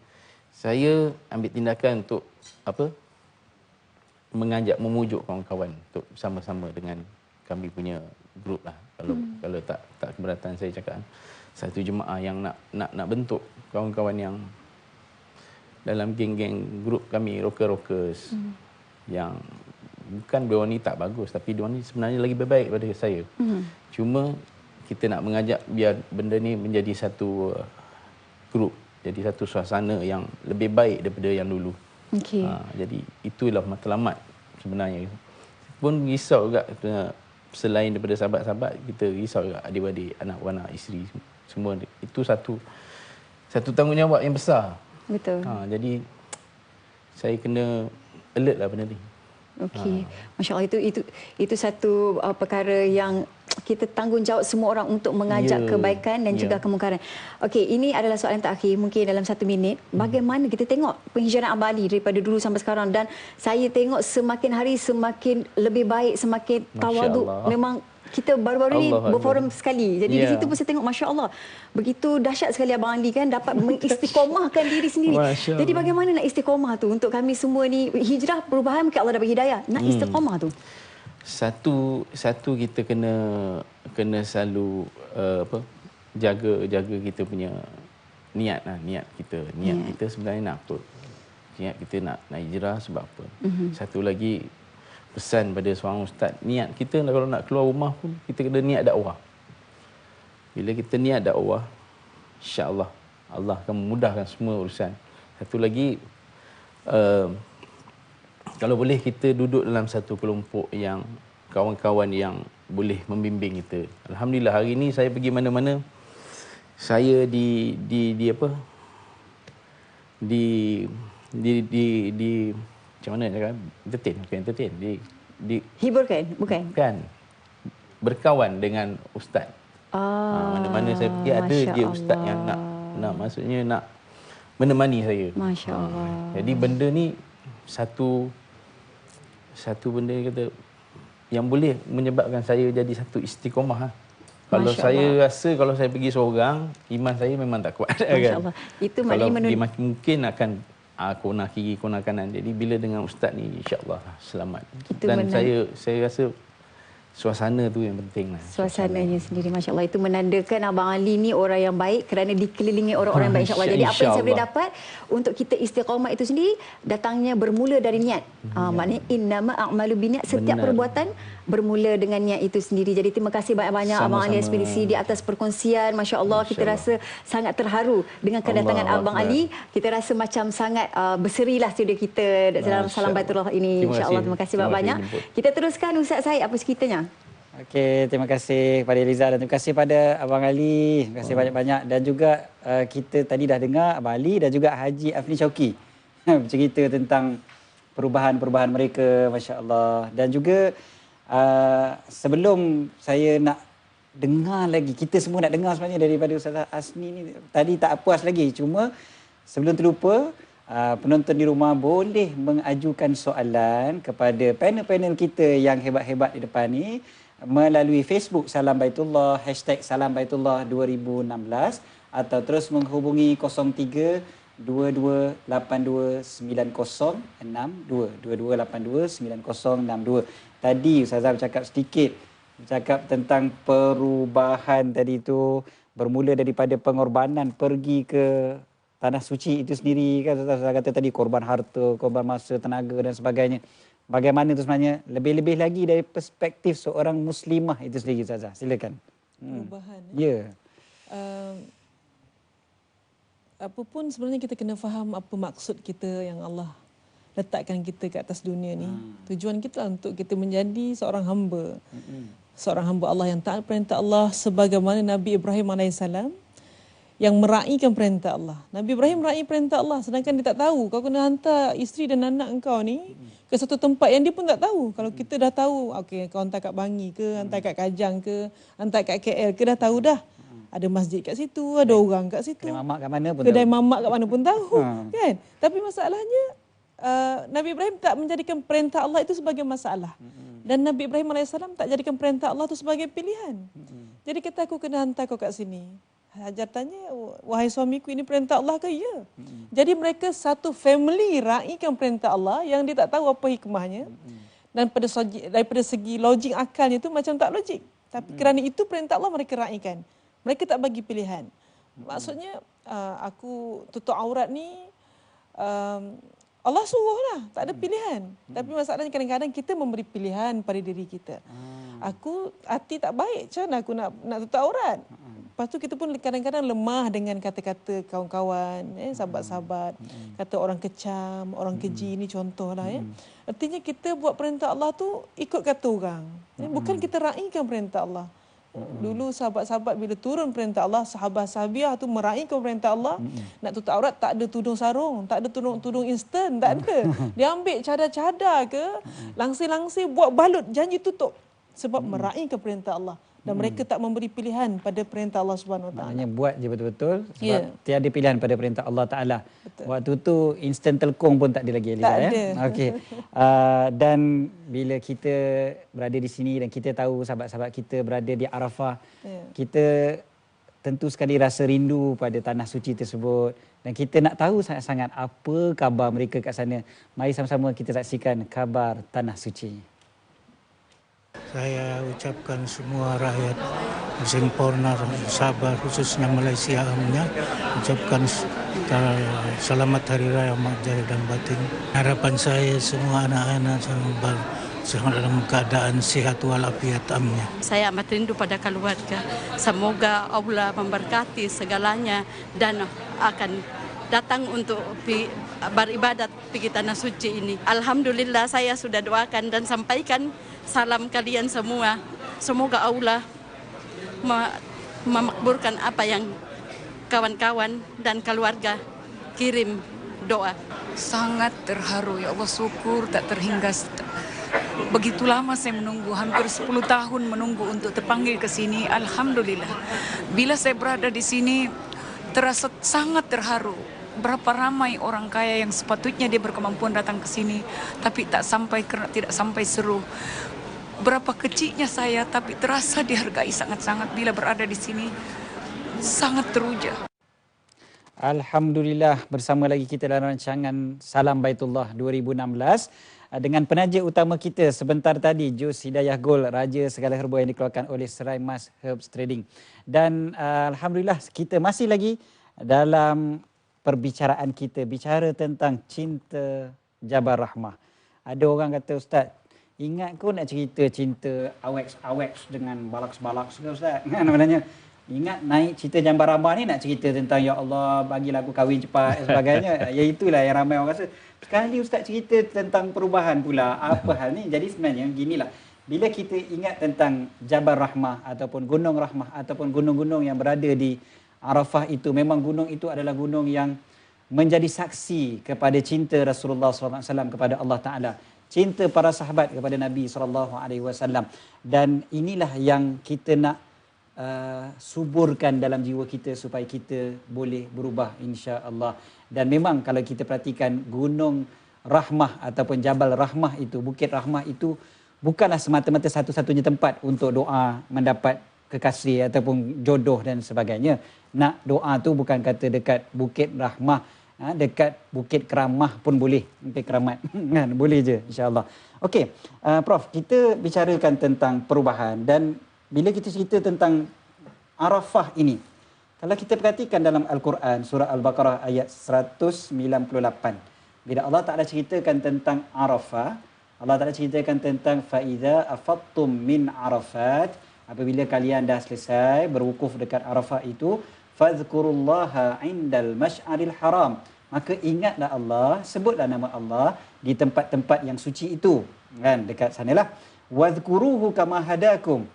Speaker 7: saya ambil tindakan untuk memujuk kawan-kawan untuk bersama-sama dengan kami punya grup lah. Kalau tak keberatan saya cakap, satu jemaah yang nak bentuk kawan-kawan yang dalam geng-geng grup kami, rockers yang bukan diorang ni tak bagus, tapi diorang ni sebenarnya lagi baik daripada saya. Cuma kita nak mengajak biar benda ni menjadi satu grup, jadi satu suasana yang lebih baik daripada yang dulu.
Speaker 2: Okey.
Speaker 7: Jadi itulah matlamat sebenarnya. Pun risau juga, selain daripada sahabat-sahabat, kita risau juga adik-adik, anak-anak, isteri semua. Itu satu tanggungjawab yang besar.
Speaker 2: Betul.
Speaker 7: Jadi saya kena alert lah benda ni.
Speaker 2: Okey. Masya-Allah, itu satu perkara yang kita tanggungjawab semua orang untuk mengajak kebaikan dan juga kemungkaran. Okey, ini adalah soalan terakhir mungkin dalam 1 minit. Bagaimana kita tengok penghijraan Abang Ali daripada dulu sampai sekarang, dan saya tengok semakin hari semakin lebih baik, semakin tawaduk. Memang kita baru-baru ni berforum sekali. Jadi di situ pun saya tengok masya-Allah. Begitu dahsyat sekali Abang Ali kan dapat mengistiqomahkan diri sendiri. Jadi bagaimana nak istiqomah tu untuk kami semua ni, hijrah perubahan, mungkin Allah dah bagi hidayah. Nak istiqomah tu.
Speaker 7: Satu kita kena selalu jaga kita punya niat lah, niat kita sebenarnya nak apa? Niat kita nak hijrah sebab apa? Satu lagi pesan pada seorang ustaz, niat kita kalau nak keluar rumah pun kita kena niat dakwah. Bila kita niat dakwah, insya-Allah Allah akan memudahkan semua urusan. Satu lagi, kalau boleh kita duduk dalam satu kelompok yang kawan-kawan yang boleh membimbing kita. Alhamdulillah hari ini saya pergi mana-mana, saya di macam mana cakap? Entertain.
Speaker 2: Hiburkan, bukan?
Speaker 7: Kan. Berkawan dengan ustaz. Mana-mana saya pergi ada je ustaz yang nak maksudnya nak menemani saya.
Speaker 2: Masya-Allah.
Speaker 7: Jadi benda ni satu benda kata yang boleh menyebabkan saya jadi satu istiqomah. Kalau saya rasa kalau saya pergi seorang, iman saya memang tak kuat.
Speaker 2: Masya-Allah. Itu maknanya
Speaker 7: mungkin akan kona kiri, kona kanan. Jadi bila dengan ustaz ni, insya-Allah selamat.
Speaker 2: Itu
Speaker 7: dan saya rasa suasana tu yang penting lah.
Speaker 2: Suasananya sendiri, masya-Allah, itu menandakan Abang Ali ni orang yang baik kerana dikelilingi orang-orang yang baik, insya-Allah. Jadi apa yang saya boleh dapat untuk kita istiqamah itu sendiri, datangnya bermula dari niat. Maknanya innama a'malu binniat, setiap perbuatan bermula dengan niat itu sendiri. Jadi terima kasih banyak-banyak Abang Ali Ekspedisi di atas perkongsian. Masya-Allah, kita rasa sangat terharu dengan kedatangan Abang Ali. Kita rasa macam sangat berserilah studio kita dalam Salam Baitullah ini. Insya-Allah, terima kasih banyak-banyak. Kita teruskan, Ustaz Syed, apa ceritanya?
Speaker 1: Okey, terima kasih kepada Eliza dan terima kasih pada Abang Ali. Terima kasih banyak-banyak, dan juga kita tadi dah dengar Abang Ali dan juga Haji Afni Syauqi bercerita tentang perubahan-perubahan mereka, masya-Allah. Dan juga sebelum saya nak dengar lagi, kita semua nak dengar sebenarnya daripada Ustazah Asni ni, tadi tak puas lagi. Cuma sebelum terlupa, penonton di rumah boleh mengajukan soalan kepada panel-panel kita yang hebat-hebat di depan ni melalui Facebook Salam Baitullah, #SalamBaitullah 2016, atau terus menghubungi 03 22829062, 22829062. Tadi Ustazah bercakap tentang perubahan tadi tu, bermula daripada pengorbanan pergi ke Tanah Suci itu sendiri kan. Ustazah kata tadi korban harta, korban masa, tenaga dan sebagainya. Bagaimana itu sebenarnya lebih-lebih lagi dari perspektif seorang muslimah itu sendiri, Ustazah? Silakan.
Speaker 4: Perubahan.
Speaker 1: Ya.
Speaker 4: Apa pun sebenarnya kita kena faham apa maksud kita yang Allah letakkan kita ke atas dunia ni. Tujuan kita untuk kita menjadi seorang hamba. Seorang hamba Allah yang taat perintah Allah sebagaimana Nabi Ibrahim AS yang meraihkan perintah Allah. Nabi Ibrahim meraih perintah Allah sedangkan dia tak tahu kau kena hantar isteri dan anak engkau ni ke satu tempat yang dia pun tak tahu. Kalau kita dah tahu, okey kau hantar kat Bangi ke, hantar kat Kajang ke, hantar kat KL ke, dah tahu dah. Ada masjid kat situ, ada orang kat situ.
Speaker 1: Kedai mamak kat mana pun
Speaker 4: Kedai
Speaker 1: tahu.
Speaker 4: mamak kat mana pun tahu. Kan? Tapi masalahnya Nabi Ibrahim tak menjadikan perintah Allah itu sebagai masalah. Dan Nabi Ibrahim AS tak jadikan perintah Allah itu sebagai pilihan. Jadi kata aku kena hantar kau kat sini. Hajar tanya, wahai suamiku ini perintah Allah ke? Ya. Jadi mereka satu family raihkan perintah Allah yang dia tak tahu apa hikmahnya. Dan daripada segi logik akalnya itu macam tak logik. Tapi kerana itu perintah Allah mereka raihkan. Mereka tak bagi pilihan. Maksudnya aku tutup aurat ni Allah suruh lah, tak ada pilihan. Tapi masalahnya kadang-kadang kita memberi pilihan pada diri kita. Aku hati tak baik, macam mana aku nak tutup aurat? Lepas tu kita pun kadang-kadang lemah dengan kata-kata kawan-kawan, sahabat-sahabat, kata orang kecam, orang keji, ni contohlah. Artinya kita buat perintah Allah tu ikut kata orang. Bukan kita raihkan perintah Allah. Dulu sahabat-sahabat bila turun perintah Allah, sahabat-sahabiah tu meraihkan perintah Allah, nak tutup aurat tak ada tudung sarung, tak ada tudung instan, tak ada. Dia ambil cadar-cadar ke, langsir-langsir buat balut janji tutup sebab meraihkan perintah Allah. Dan mereka tak memberi pilihan pada perintah Allah Subhanahu Wa Taala.
Speaker 1: Maknanya buat je betul-betul sebab tiada pilihan pada perintah Allah Taala. Waktu tu instant telkong pun tak ada lagi, Eliza,
Speaker 4: tak
Speaker 1: ya.
Speaker 4: ada.
Speaker 1: Okey. Dan bila kita berada di sini dan kita tahu sahabat-sahabat kita berada di Arafah, kita tentu sekali rasa rindu pada tanah suci tersebut dan kita nak tahu sangat-sangat apa khabar mereka kat sana. Mari sama-sama kita saksikan khabar tanah suci.
Speaker 9: Saya ucapkan semua rakyat sempurna, Sabah khususnya Malaysia umumnya, ucapkan selamat Hari Raya Mak Zahir dan Batin. Harapan saya semua anak-anak dalam keadaan sihat walafiat amnya.
Speaker 10: Saya amat rindu pada keluarga. Semoga Allah memberkati segalanya dan akan datang untuk beribadat pergi tanah suci ini. Alhamdulillah saya sudah doakan dan sampaikan salam kalian semua. Semoga Allah memakburkan apa yang kawan-kawan dan keluarga kirim doa.
Speaker 11: Sangat terharu, ya Allah, syukur tak terhingga. Begitu lama saya menunggu, hampir 10 tahun menunggu untuk terpanggil ke sini. Alhamdulillah. Bila saya berada di sini terasa sangat terharu. Berapa ramai orang kaya yang sepatutnya dia berkemampuan datang ke sini tapi tak sampai kerana tidak sampai seru. Berapa kecilnya saya tapi terasa dihargai sangat-sangat bila berada di sini. Sangat teruja.
Speaker 1: Alhamdulillah, bersama lagi kita dalam rancangan Salam Baitullah 2016 dengan penaja utama kita sebentar tadi, Jus Hidayah Gold, raja segala herba yang dikeluarkan oleh Serai Mas Herbs Trading. Dan alhamdulillah kita masih lagi dalam perbicaraan kita, bicara tentang cinta Jabal Rahmah. Ada orang kata, Ustaz, ingat kau nak cerita cinta aweks dengan balaks-balaks ke Ustaz? Kan namanya? Ingat naik cerita Jabal Rahmah ni nak cerita tentang ya Allah bagilah aku kahwin cepat dan sebagainya. Ya itulah yang ramai orang rasa. Sekali Ustaz cerita tentang perubahan pula. Apa hal ni? Jadi sebenarnya ginilah. Bila kita ingat tentang Jabal Rahmah ataupun Gunung Rahmah ataupun gunung-gunung yang berada di Arafah itu, memang gunung itu adalah gunung yang menjadi saksi kepada cinta Rasulullah SAW kepada Allah Ta'ala. Cinta para sahabat kepada Nabi SAW. Dan inilah yang kita nak suburkan dalam jiwa kita supaya kita boleh berubah insya-Allah. Dan memang kalau kita perhatikan Gunung Rahmah ataupun Jabal Rahmah itu, Bukit Rahmah itu bukanlah semata-mata satu-satunya tempat untuk doa mendapat kekasih ataupun jodoh dan sebagainya. Nak doa tu bukan kata dekat Bukit Rahmah, dekat Bukit Keramah pun boleh, Bukit Keramat kan, boleh je insya-Allah. Okey, Prof, kita bicarakan tentang perubahan dan bila kita cerita tentang Arafah ini, kalau kita perhatikan dalam Al-Quran surah Al-Baqarah ayat 198, bila Allah Taala ceritakan tentang Arafah, Allah Taala ceritakan tentang faiza afattum min Arafat apabila kalian dah selesai berwukuf dekat Arafah itu, fadhkurullaha indal masy'aril haram, maka ingatlah Allah, sebutlah nama Allah di tempat-tempat yang suci itu, kan, dekat sanalah. Wadhkuruhu kama hadakum,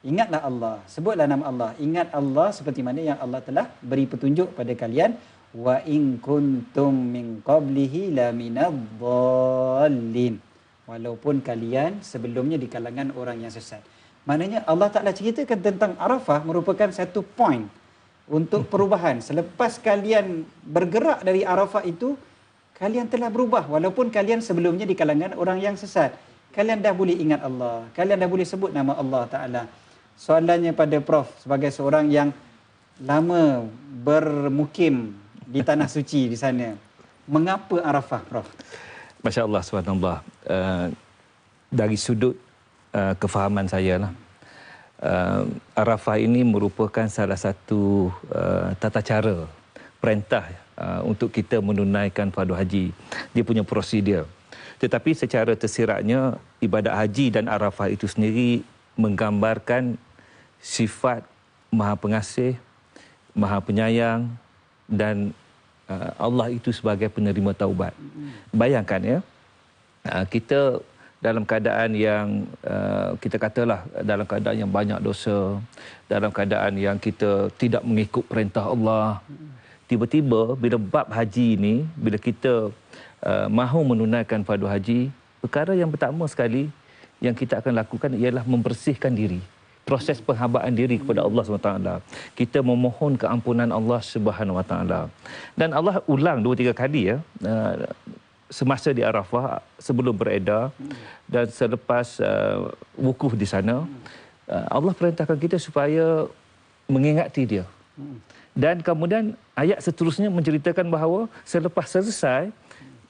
Speaker 1: ingatlah Allah, sebutlah nama Allah, ingat Allah seperti mana yang Allah telah beri petunjuk pada kalian. Wa in kuntum min qablihi laminadh-dhallin, walaupun kalian sebelumnya di kalangan orang yang sesat. Maknanya Allah Ta'ala ceritakan tentang Arafah merupakan satu point untuk perubahan. Selepas kalian bergerak dari Arafah itu, kalian telah berubah. Walaupun kalian sebelumnya di kalangan orang yang sesat, kalian dah boleh ingat Allah, kalian dah boleh sebut nama Allah Ta'ala. Soalannya pada Prof, sebagai seorang yang lama bermukim di Tanah Suci di sana, mengapa Arafah, Prof?
Speaker 3: Masya Allah, subhanallah. Dari sudut kefahaman saya lah, Arafah ini merupakan salah satu tata cara, perintah untuk kita menunaikan fardu haji. Dia punya prosedur. Tetapi secara tersiratnya, ibadat haji dan Arafah itu sendiri menggambarkan sifat Maha Pengasih, Maha Penyayang, dan Allah itu sebagai penerima taubat. Bayangkan ya, kita dalam keadaan yang kita katalah dalam keadaan yang banyak dosa, dalam keadaan yang kita tidak mengikut perintah Allah. Tiba-tiba bila bab haji ini, bila kita mahu menunaikan fardu haji, perkara yang pertama sekali yang kita akan lakukan ialah membersihkan diri. Proses penghambaan diri kepada Allah SWT. Kita memohon keampunan Allah SWT. Dan Allah ulang 2-3 kali ya, semasa di Arafah, sebelum beredar dan selepas wukuf di sana. Allah perintahkan kita supaya mengingati dia. Dan kemudian ayat seterusnya menceritakan bahawa selepas selesai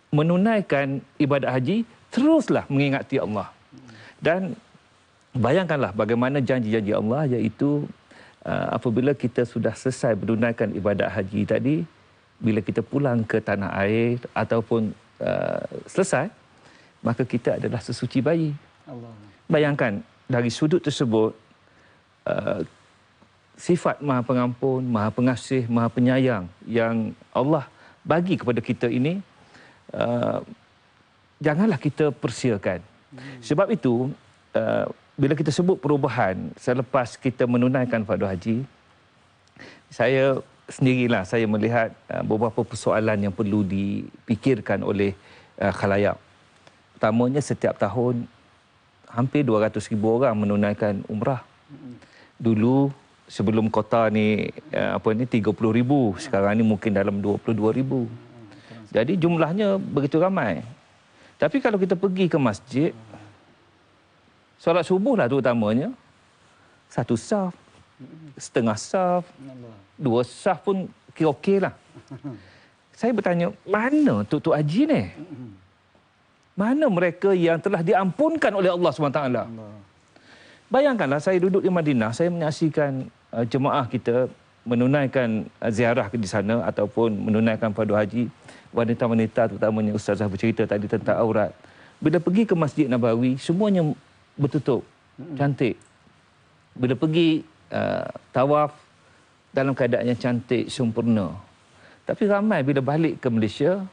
Speaker 3: menunaikan ibadat haji, teruslah mengingati Allah. Dan bayangkanlah bagaimana janji-janji Allah, iaitu apabila kita sudah selesai menunaikan ibadat haji tadi, bila kita pulang ke tanah air ataupun selesai, maka kita adalah sesuci bayi. Allah. Bayangkan dari sudut tersebut, sifat Maha Pengampun, Maha Pengasih, Maha Penyayang yang Allah bagi kepada kita ini, janganlah kita persiakan. Sebab itu, bila kita sebut perubahan selepas kita menunaikan fardu haji, saya sendirilah saya melihat beberapa persoalan yang perlu dipikirkan oleh khalayak. Pertamanya, setiap tahun hampir 200,000 orang menunaikan umrah. Dulu sebelum kota ni 30,000, sekarang ni mungkin dalam 22,000. Jadi jumlahnya begitu ramai. Tapi kalau kita pergi ke masjid, solat subuh lah terutamanya, 1 saf, setengah saf, 2 saf pun okey lah. Saya bertanya, mana Tok Haji ni? Mana mereka yang telah diampunkan oleh Allah SWT? Bayangkanlah, saya duduk di Madinah, saya menyaksikan jemaah kita menunaikan ziarah di sana ataupun menunaikan fardu haji. Wanita-wanita, terutamanya Ustazah bercerita tadi tentang aurat. Bila pergi ke Masjid Nabawi, semuanya bertutup, cantik. Bila pergi tawaf, dalam keadaan yang cantik, sempurna. Tapi ramai bila balik ke Malaysia,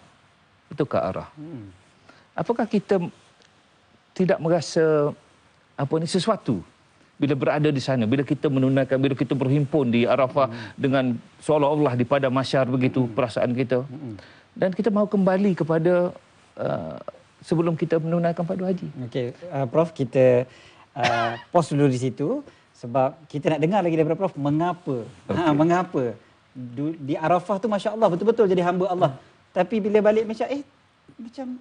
Speaker 3: bertukar arah. Apakah kita tidak merasa sesuatu bila berada di sana, bila kita menunaikan, bila kita berhimpun di Arafah dengan seolah-olah di padang mahsyar begitu perasaan kita. Dan kita mahu kembali kepada sebelum kita menunaikan fardu haji. Okey,
Speaker 1: Prof, kita pause dulu di situ sebab kita nak dengar lagi daripada Prof mengapa. Okay. Mengapa di Arafah tu masya-Allah betul-betul jadi hamba Allah. Tapi bila balik macam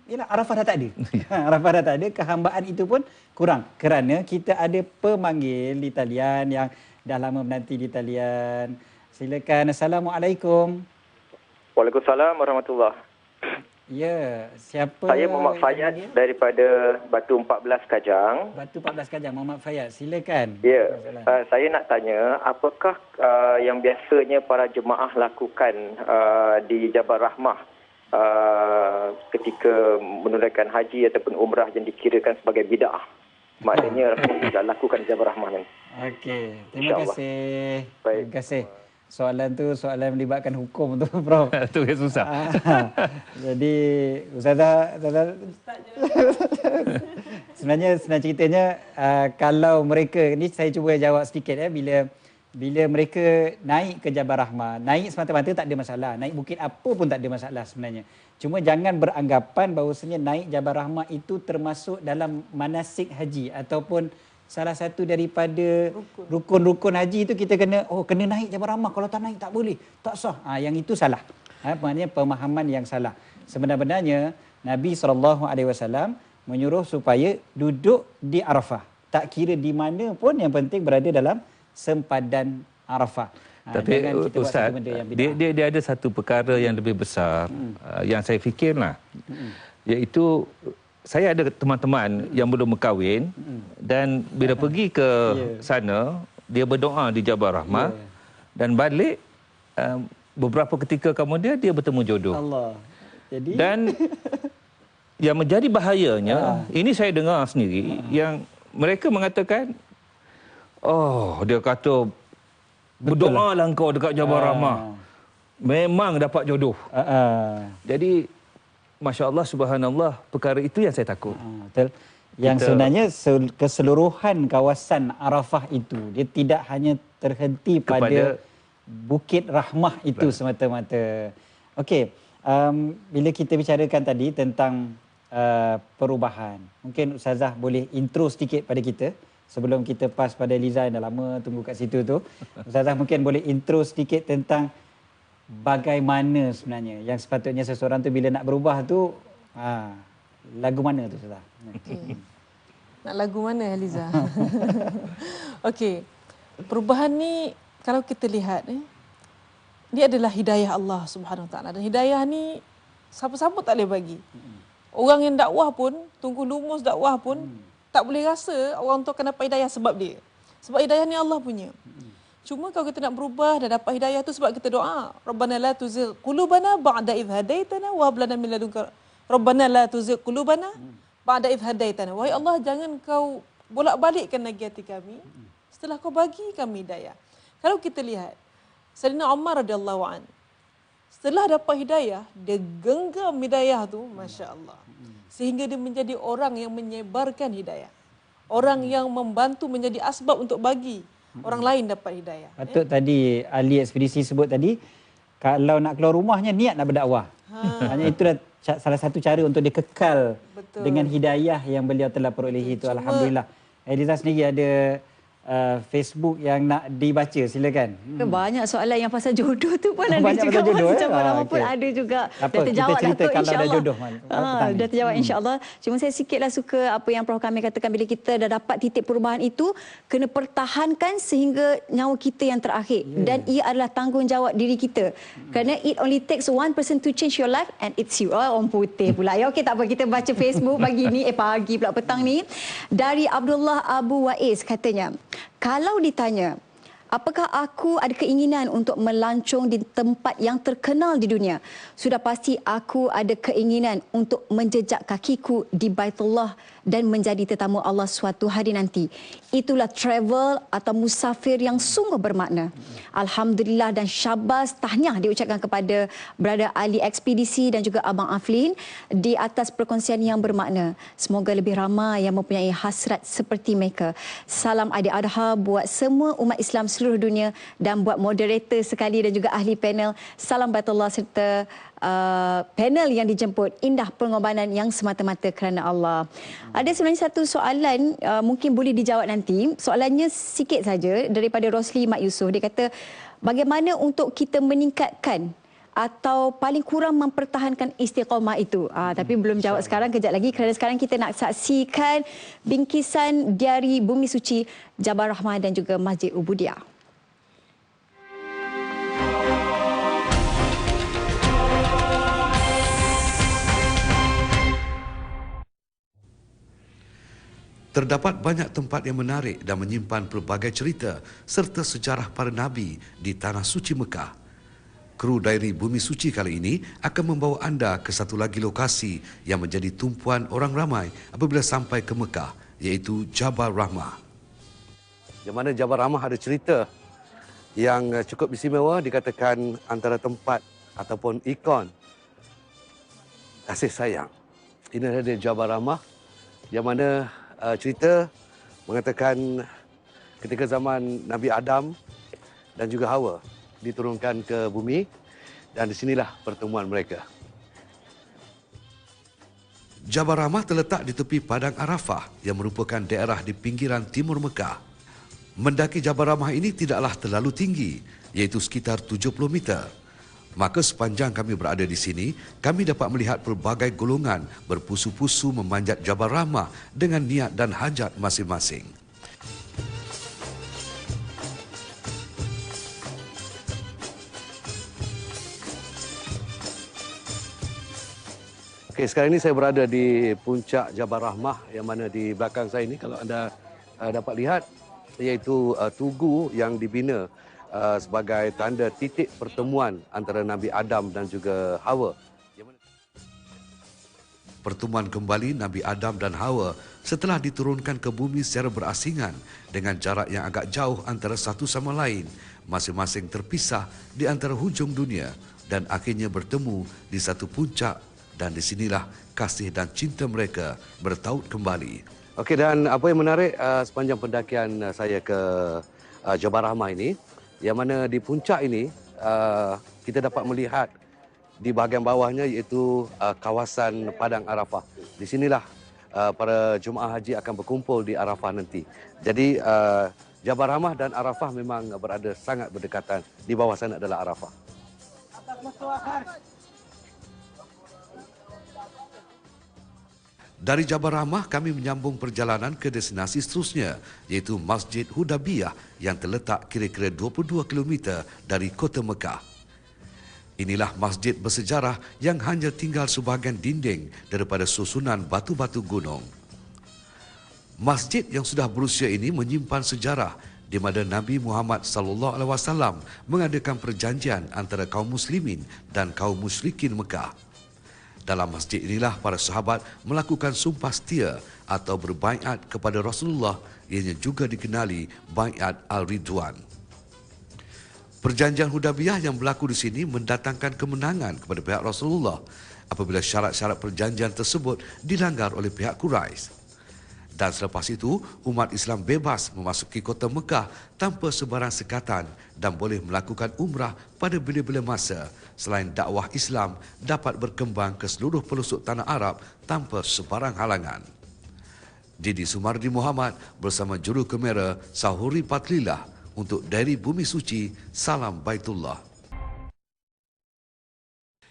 Speaker 1: yalah, Arafah dah tak ada. Arafah dah tak ada, kehambaan itu pun kurang. Kerana kita ada pemanggil di talian yang dah lama menanti di talian. Silakan. Assalamualaikum.
Speaker 12: Waalaikumsalam warahmatullahi.
Speaker 1: Ya, siapa?
Speaker 12: Saya Muhammad Fayyad daripada Batu 14 Kajang.
Speaker 1: Batu 14 Kajang, Muhammad Fayyad. Silakan.
Speaker 12: Ya, saya nak tanya, apakah yang biasanya para jemaah lakukan di Jabal Rahmah ketika menunaikan haji ataupun umrah yang dikirakan sebagai bid'ah? Maknanya tidak lakukan Jabal Rahmah ni.
Speaker 1: Okey, terima
Speaker 12: InsyaAllah.
Speaker 1: kasih.
Speaker 12: Baik.
Speaker 1: Terima kasih. Soalan tu soalan melibatkan hukum tu, Prof.
Speaker 3: Itu yang susah.
Speaker 1: Jadi Ustazah sebenarnya senang ceritanya, kalau mereka ni, saya cuba jawab sedikit bila mereka naik ke Jabal Rahmah, naik semata-mata tak ada masalah, naik bukit apa pun tak ada masalah sebenarnya. Cuma jangan beranggapan bahawasanya naik Jabal Rahmah itu termasuk dalam manasik haji ataupun salah satu daripada rukun-rukun haji itu kita kena naik Jabal Rahmah, kalau tak naik tak boleh, tak sah. Yang itu salah. Maknanya pemahaman yang salah. Sebenarnya Nabi SAW menyuruh supaya duduk di Arafah. Tak kira di mana pun, yang penting berada dalam sempadan Arafah.
Speaker 3: Tapi Ustaz, dia ada satu perkara yang lebih besar yang saya fikirlah, iaitu saya ada teman-teman yang belum berkahwin dan bila pergi ke sana, dia berdoa di Jabal Rahmah dan balik beberapa ketika kemudian dia bertemu jodoh.
Speaker 1: Allah. Jadi
Speaker 3: dan yang menjadi bahayanya, ini saya dengar sendiri, yang mereka mengatakan, dia kata, berdoalah engkau dekat Jabal Rahmah, memang dapat jodoh. Jadi Masya Allah, subhanallah, perkara itu yang saya takut.
Speaker 1: Betul. Yang sebenarnya keseluruhan kawasan Arafah itu, dia tidak hanya terhenti pada Bukit Rahmah itu semata-mata. Okey, bila kita bicarakan tadi tentang perubahan, mungkin Ustazah boleh intro sedikit pada kita sebelum kita pass pada Liza yang dah lama tunggu kat situ tu. Ustazah mungkin boleh intro sedikit tentang bagaimana sebenarnya yang sepatutnya seseorang tu bila nak berubah tu, lagu mana tu Ustazah?
Speaker 4: Okay. Nak lagu mana Liza? Okey. Perubahan ni kalau kita lihat dia adalah hidayah Allah Subhanahu Wa Taala, dan hidayah ni siapa-siapa tak boleh bagi. Orang yang dakwah pun, tunggu lumus dakwah pun tak boleh rasa orang tu akan dapat hidayah sebab dia. Sebab hidayah ni Allah punya. Cuma kalau kita nak berubah dan dapat hidayah tu sebab kita doa, Rabbana la tuzigh qulubana ba'da idh hadaitana wa hab lana min ladunka Rabbana la tuzigh qulubana ba'da idh hadaitana. Wahai Allah, jangan kau bolak-balikkan lagi hati kami setelah kau bagi kami hidayah. Kalau kita lihat Sayyidina Umar radhiyallahu an, setelah dapat hidayah, dia genggam hidayah tu, masya-Allah. Sehingga dia menjadi orang yang menyebarkan hidayah. Orang yang membantu menjadi asbab untuk bagi orang lain dapat hidayah.
Speaker 1: Patut tadi ahli ekspedisi sebut tadi, kalau nak keluar rumahnya niat nak berdakwah. Hanya itu dah salah satu cara untuk dia kekal dengan hidayah yang beliau telah perolehi itu. Alhamdulillah. Eliza sendiri ada Facebook yang nak dibaca, silakan.
Speaker 2: Banyak soalan yang pasal jodoh tu pun ada
Speaker 1: banyak
Speaker 2: juga.
Speaker 1: Jodoh,
Speaker 2: Lama pun ada juga. Dah terjawab dah tu, insyaAllah. Dah terjawab insyaAllah. Cuma saya sikitlah suka apa yang Prof Kamil katakan, bila kita dah dapat titik perubahan itu, kena pertahankan sehingga nyawa kita yang terakhir. Dan ia adalah tanggungjawab diri kita. Kerana it only takes one person to change your life and it's you. Orang putih pula. Ya, okey, tak apa, kita baca Facebook pagi ni, pagi pula petang ni. Dari Abdullah Abu Wais katanya, kalau ditanya, apakah aku ada keinginan untuk melancong di tempat yang terkenal di dunia? Sudah pasti aku ada keinginan untuk menjejak kakiku di Baitullah dan menjadi tetamu Allah suatu hari nanti. Itulah travel atau musafir yang sungguh bermakna. Alhamdulillah dan syabas, tahniah diucapkan kepada Brother Ali Ekspedisi dan juga Abang Aflin di atas perkongsian yang bermakna. Semoga lebih ramai yang mempunyai hasrat seperti mereka. Salam Aidil Adha buat semua umat Islam seluruh dunia dan buat moderator sekali dan juga ahli panel. Salam Baitullah serta panel yang dijemput. Indah pengorbanan yang semata-mata kerana Allah. Ada sebenarnya satu soalan mungkin boleh dijawab nanti. Soalannya sikit saja daripada Rosli Mat Yusof. Dia kata, bagaimana untuk kita meningkatkan atau paling kurang mempertahankan istiqamah itu? Tapi belum jawab sekarang, kejap lagi, kerana sekarang kita nak saksikan bingkisan dari Bumi Suci Jabal Rahmah dan juga Masjid Ubudiyah.
Speaker 13: Terdapat banyak tempat yang menarik dan menyimpan pelbagai cerita serta sejarah para Nabi di Tanah Suci Mekah. Kru Diary Bumi Suci kali ini akan membawa anda ke satu lagi lokasi yang menjadi tumpuan orang ramai apabila sampai ke Mekah, iaitu Jabal Rahmah. Di mana Jabal Rahmah ada cerita yang cukup istimewa, dikatakan antara tempat ataupun ikon kasih sayang. Ini adalah Jabal Rahmah yang mana cerita mengatakan ketika zaman Nabi Adam dan juga Hawa diturunkan ke bumi, dan di sinilah pertemuan mereka.
Speaker 3: Jabal Rahmah terletak di tepi Padang Arafah yang merupakan daerah di pinggiran timur Mekah. Mendaki Jabal Rahmah ini tidaklah terlalu tinggi, iaitu sekitar 70 meter. Maka sepanjang kami berada di sini, kami dapat melihat pelbagai golongan berpusu-pusu memanjat Jabal Rahmah dengan niat dan hajat masing-masing.
Speaker 13: Okey, sekarang ini saya berada di puncak Jabal Rahmah yang mana di belakang saya ini kalau anda dapat lihat, iaitu tugu yang dibina sebagai tanda titik pertemuan antara Nabi Adam dan juga Hawa.
Speaker 3: Pertemuan kembali Nabi Adam dan Hawa setelah diturunkan ke bumi secara berasingan dengan jarak yang agak jauh antara satu sama lain, masing-masing terpisah di antara hujung dunia dan akhirnya bertemu di satu puncak, dan di sinilah kasih dan cinta mereka bertaut kembali.
Speaker 13: Okey, dan apa yang menarik sepanjang pendakian saya ke Jabal Rahmah ini, yang mana di puncak ini kita dapat melihat di bahagian bawahnya iaitu kawasan Padang Arafah. Di sinilah para jemaah haji akan berkumpul di Arafah nanti. Jadi Jabal Rahmah dan Arafah memang berada sangat berdekatan. Di bawah sana adalah Arafah.
Speaker 3: Dari Jabal Rahmah kami menyambung perjalanan ke destinasi seterusnya, iaitu Masjid Hudabiyah yang terletak kira-kira 22 km dari kota Mekah. Inilah masjid bersejarah yang hanya tinggal sebahagian dinding daripada susunan batu-batu gunung. Masjid yang sudah berusia ini menyimpan sejarah di mana Nabi Muhammad SAW mengadakan perjanjian antara kaum muslimin dan kaum musyrikin Mekah. Dalam masjid inilah para sahabat melakukan sumpah setia atau berbaiat kepada Rasulullah, yang juga dikenali Baiat Al-Ridwan. Perjanjian Hudabiyah yang berlaku di sini mendatangkan kemenangan kepada pihak Rasulullah apabila syarat-syarat perjanjian tersebut dilanggar oleh pihak Quraisy. Dan selepas itu, umat Islam bebas memasuki kota Mekah tanpa sebarang sekatan dan boleh melakukan umrah pada bila-bila masa, selain dakwah Islam dapat berkembang ke seluruh pelosok tanah Arab tanpa sebarang halangan. Didi Sumardi Muhammad bersama juru kamera Sahuri Patlilah untuk Dari Bumi Suci, Salam Baitullah.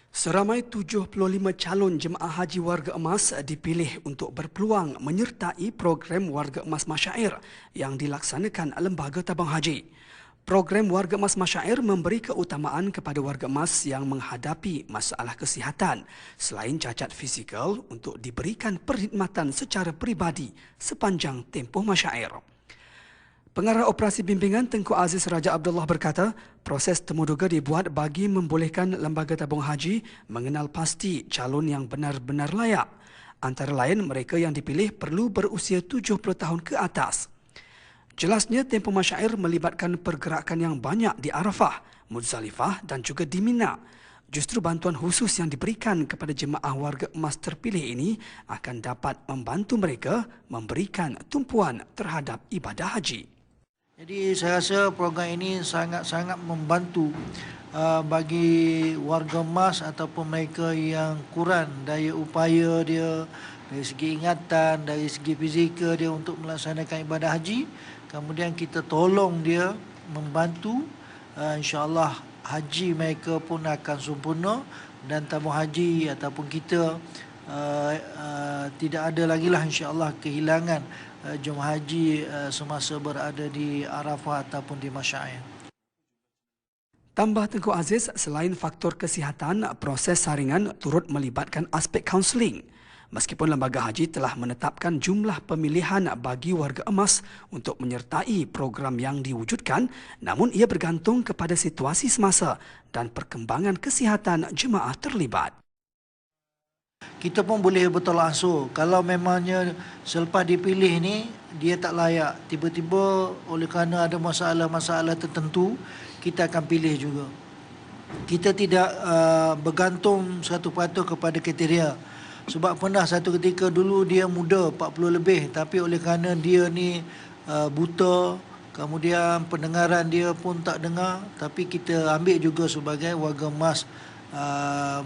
Speaker 14: Seramai 75 calon jemaah haji warga emas dipilih untuk berpeluang menyertai program Warga Emas Masyair yang dilaksanakan Lembaga Tabung Haji. Program Warga Emas Masyair memberi keutamaan kepada warga emas yang menghadapi masalah kesihatan selain cacat fizikal untuk diberikan perkhidmatan secara peribadi sepanjang tempoh masyair. Pengarah Operasi Bimbingan Tengku Aziz Raja Abdullah berkata, proses temuduga dibuat bagi membolehkan Lembaga Tabung Haji mengenal pasti calon yang benar-benar layak. Antara lain, mereka yang dipilih perlu berusia 70 tahun ke atas. Jelasnya, tempoh masyair melibatkan pergerakan yang banyak di Arafah, Muzdalifah dan juga di Mina. Justru bantuan khusus yang diberikan kepada jemaah warga emas terpilih ini akan dapat membantu mereka memberikan tumpuan terhadap ibadah haji.
Speaker 15: Jadi saya rasa program ini sangat-sangat membantu bagi warga emas ataupun mereka yang kurang daya upaya dia, dari segi ingatan, dari segi fizikal dia untuk melaksanakan ibadah haji. Kemudian kita tolong dia, membantu, insya-Allah haji mereka pun akan sempurna dan tabung haji ataupun kita tidak ada lagi lah insya-Allah kehilangan jemaah haji semasa berada di Arafah ataupun di Masyair.
Speaker 14: Tambah Tengku Aziz, selain faktor kesihatan, proses saringan turut melibatkan aspek kaunseling. Meskipun Lembaga Haji telah menetapkan jumlah pemilihan bagi warga emas untuk menyertai program yang diwujudkan, namun ia bergantung kepada situasi semasa dan perkembangan kesihatan jemaah terlibat.
Speaker 15: Kita pun boleh bertolak ansur. Kalau memangnya selepas dipilih ni dia tak layak, tiba-tiba oleh kerana ada masalah-masalah tertentu, kita akan pilih juga. Kita tidak bergantung 100% kepada kriteria. Sebab pernah satu ketika dulu dia muda 40 lebih, tapi oleh kerana dia ni buta, kemudian pendengaran dia pun tak dengar, tapi kita ambil juga sebagai warga emas,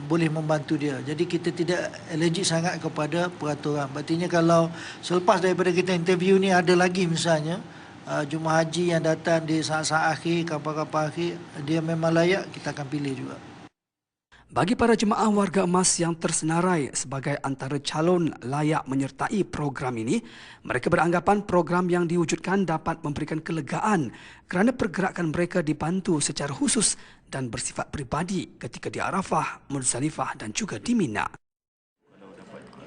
Speaker 15: boleh membantu dia. Jadi kita tidak allergic sangat kepada peraturan. Artinya kalau selepas daripada kita interview ni ada lagi misalnya jemaah haji yang datang di saat-saat akhir, kapal-kapal akhir, dia memang layak, kita akan pilih juga.
Speaker 14: Bagi para jemaah warga emas yang tersenarai sebagai antara calon layak menyertai program ini, mereka beranggapan program yang diwujudkan dapat memberikan kelegaan kerana pergerakan mereka dibantu secara khusus dan bersifat peribadi ketika di Arafah, Muzdalifah dan juga di Mina.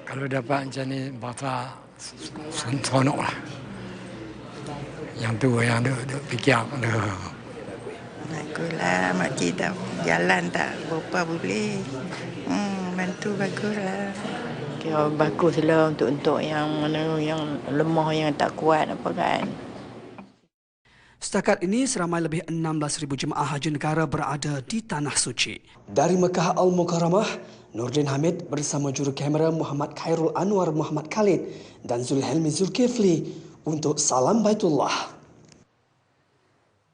Speaker 16: Kalau dapat macam ni, bangsa seronok lah. Yang tua yang duk fikir.
Speaker 17: Baguslah, makcik tak jalan tak berapa boleh. Bantu baguslah. Kira baguslah untuk yang mana yang lemah, yang tak kuat apa kan.
Speaker 14: Setakat ini seramai lebih 16,000 jemaah haji negara berada di Tanah Suci. Dari Mekah Al-Mukarramah, Nurdin Hamid bersama juru kamera Muhammad Khairul Anwar Muhammad Khalid dan Zulhelmi Zulkifli untuk Salam Baitullah.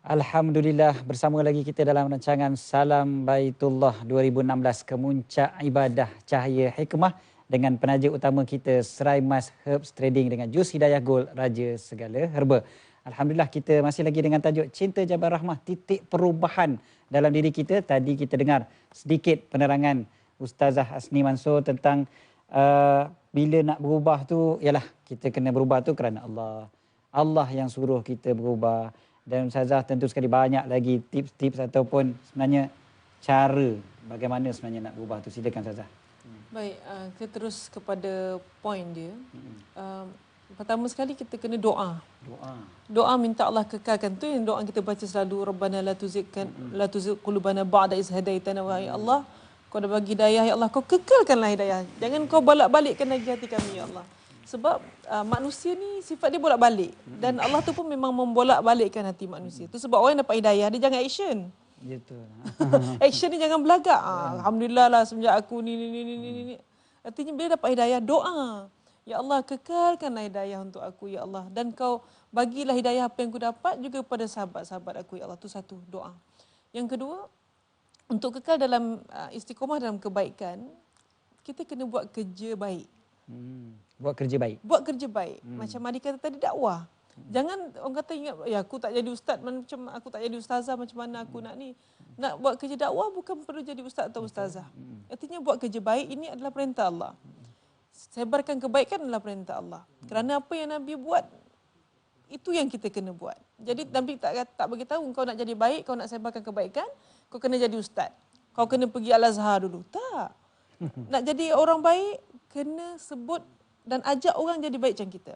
Speaker 1: Alhamdulillah, bersama lagi kita dalam rancangan Salam Baitullah 2016, Kemuncak Ibadah Cahaya Hikmah dengan penaja utama kita Serai Mas Herbs Trading dengan jus Hidayah Gold Raja Segala Herba. Alhamdulillah, kita masih lagi dengan tajuk Cinta Jabal Rahmah, titik perubahan dalam diri kita. Tadi kita dengar sedikit penerangan Ustazah Asni Mansur tentang bila nak berubah tu, ialah kita kena berubah tu kerana Allah. Allah yang suruh kita berubah. Dan Ustazah tentu sekali banyak lagi tips-tips ataupun sebenarnya cara bagaimana sebenarnya nak berubah tu. Silakan Ustazah.
Speaker 4: Baik, kita terus kepada poin dia. Pertama sekali kita kena doa. Doa minta Allah kekalkan, tu yang doa kita baca selalu, Rabbana la tuzigh qulubana ba'da iz hadaitana, wa ya Allah, kau dah bagi hidayah, ya Allah, kau kekalkanlah hidayah. Jangan kau balak-balikkan lagi hati kami, ya Allah. Sebab manusia ni sifat dia bolak-balik, dan Allah tu pun memang membolak-balikkan hati manusia. Tu sebab orang dapat hidayah, dia jangan action.
Speaker 1: Gitu.
Speaker 4: Action ni jangan belagak. Alhamdulillah lah semenjak aku ni. Artinya bila dapat hidayah, doa. Ya Allah, kekalkanlah hidayah untuk aku, ya Allah. Dan kau bagilah hidayah apa yang aku dapat juga kepada sahabat-sahabat aku, ya Allah. Itu satu, doa. Yang kedua, untuk kekal dalam istiqomah dalam kebaikan, kita kena buat kerja baik.
Speaker 1: Buat kerja baik.
Speaker 4: Buat kerja baik. Macam Adi kata tadi, dakwah. Jangan orang kata ingat, ya aku tak jadi ustaz, macam aku tak jadi ustazah, macam mana aku nak ni. Nak buat kerja dakwah bukan perlu jadi ustaz atau ustazah. Artinya buat kerja baik ini adalah perintah Allah. Sebarkan kebaikan adalah perintah Allah. Kerana apa yang Nabi buat, itu yang kita kena buat. Jadi Nabi tak bagi tahu kau nak jadi baik, kau nak sebarkan kebaikan, kau kena jadi ustaz. Kau kena pergi Al-Azhar dulu. Tak. Nak jadi orang baik, kena sebut dan ajak orang jadi baik macam kita.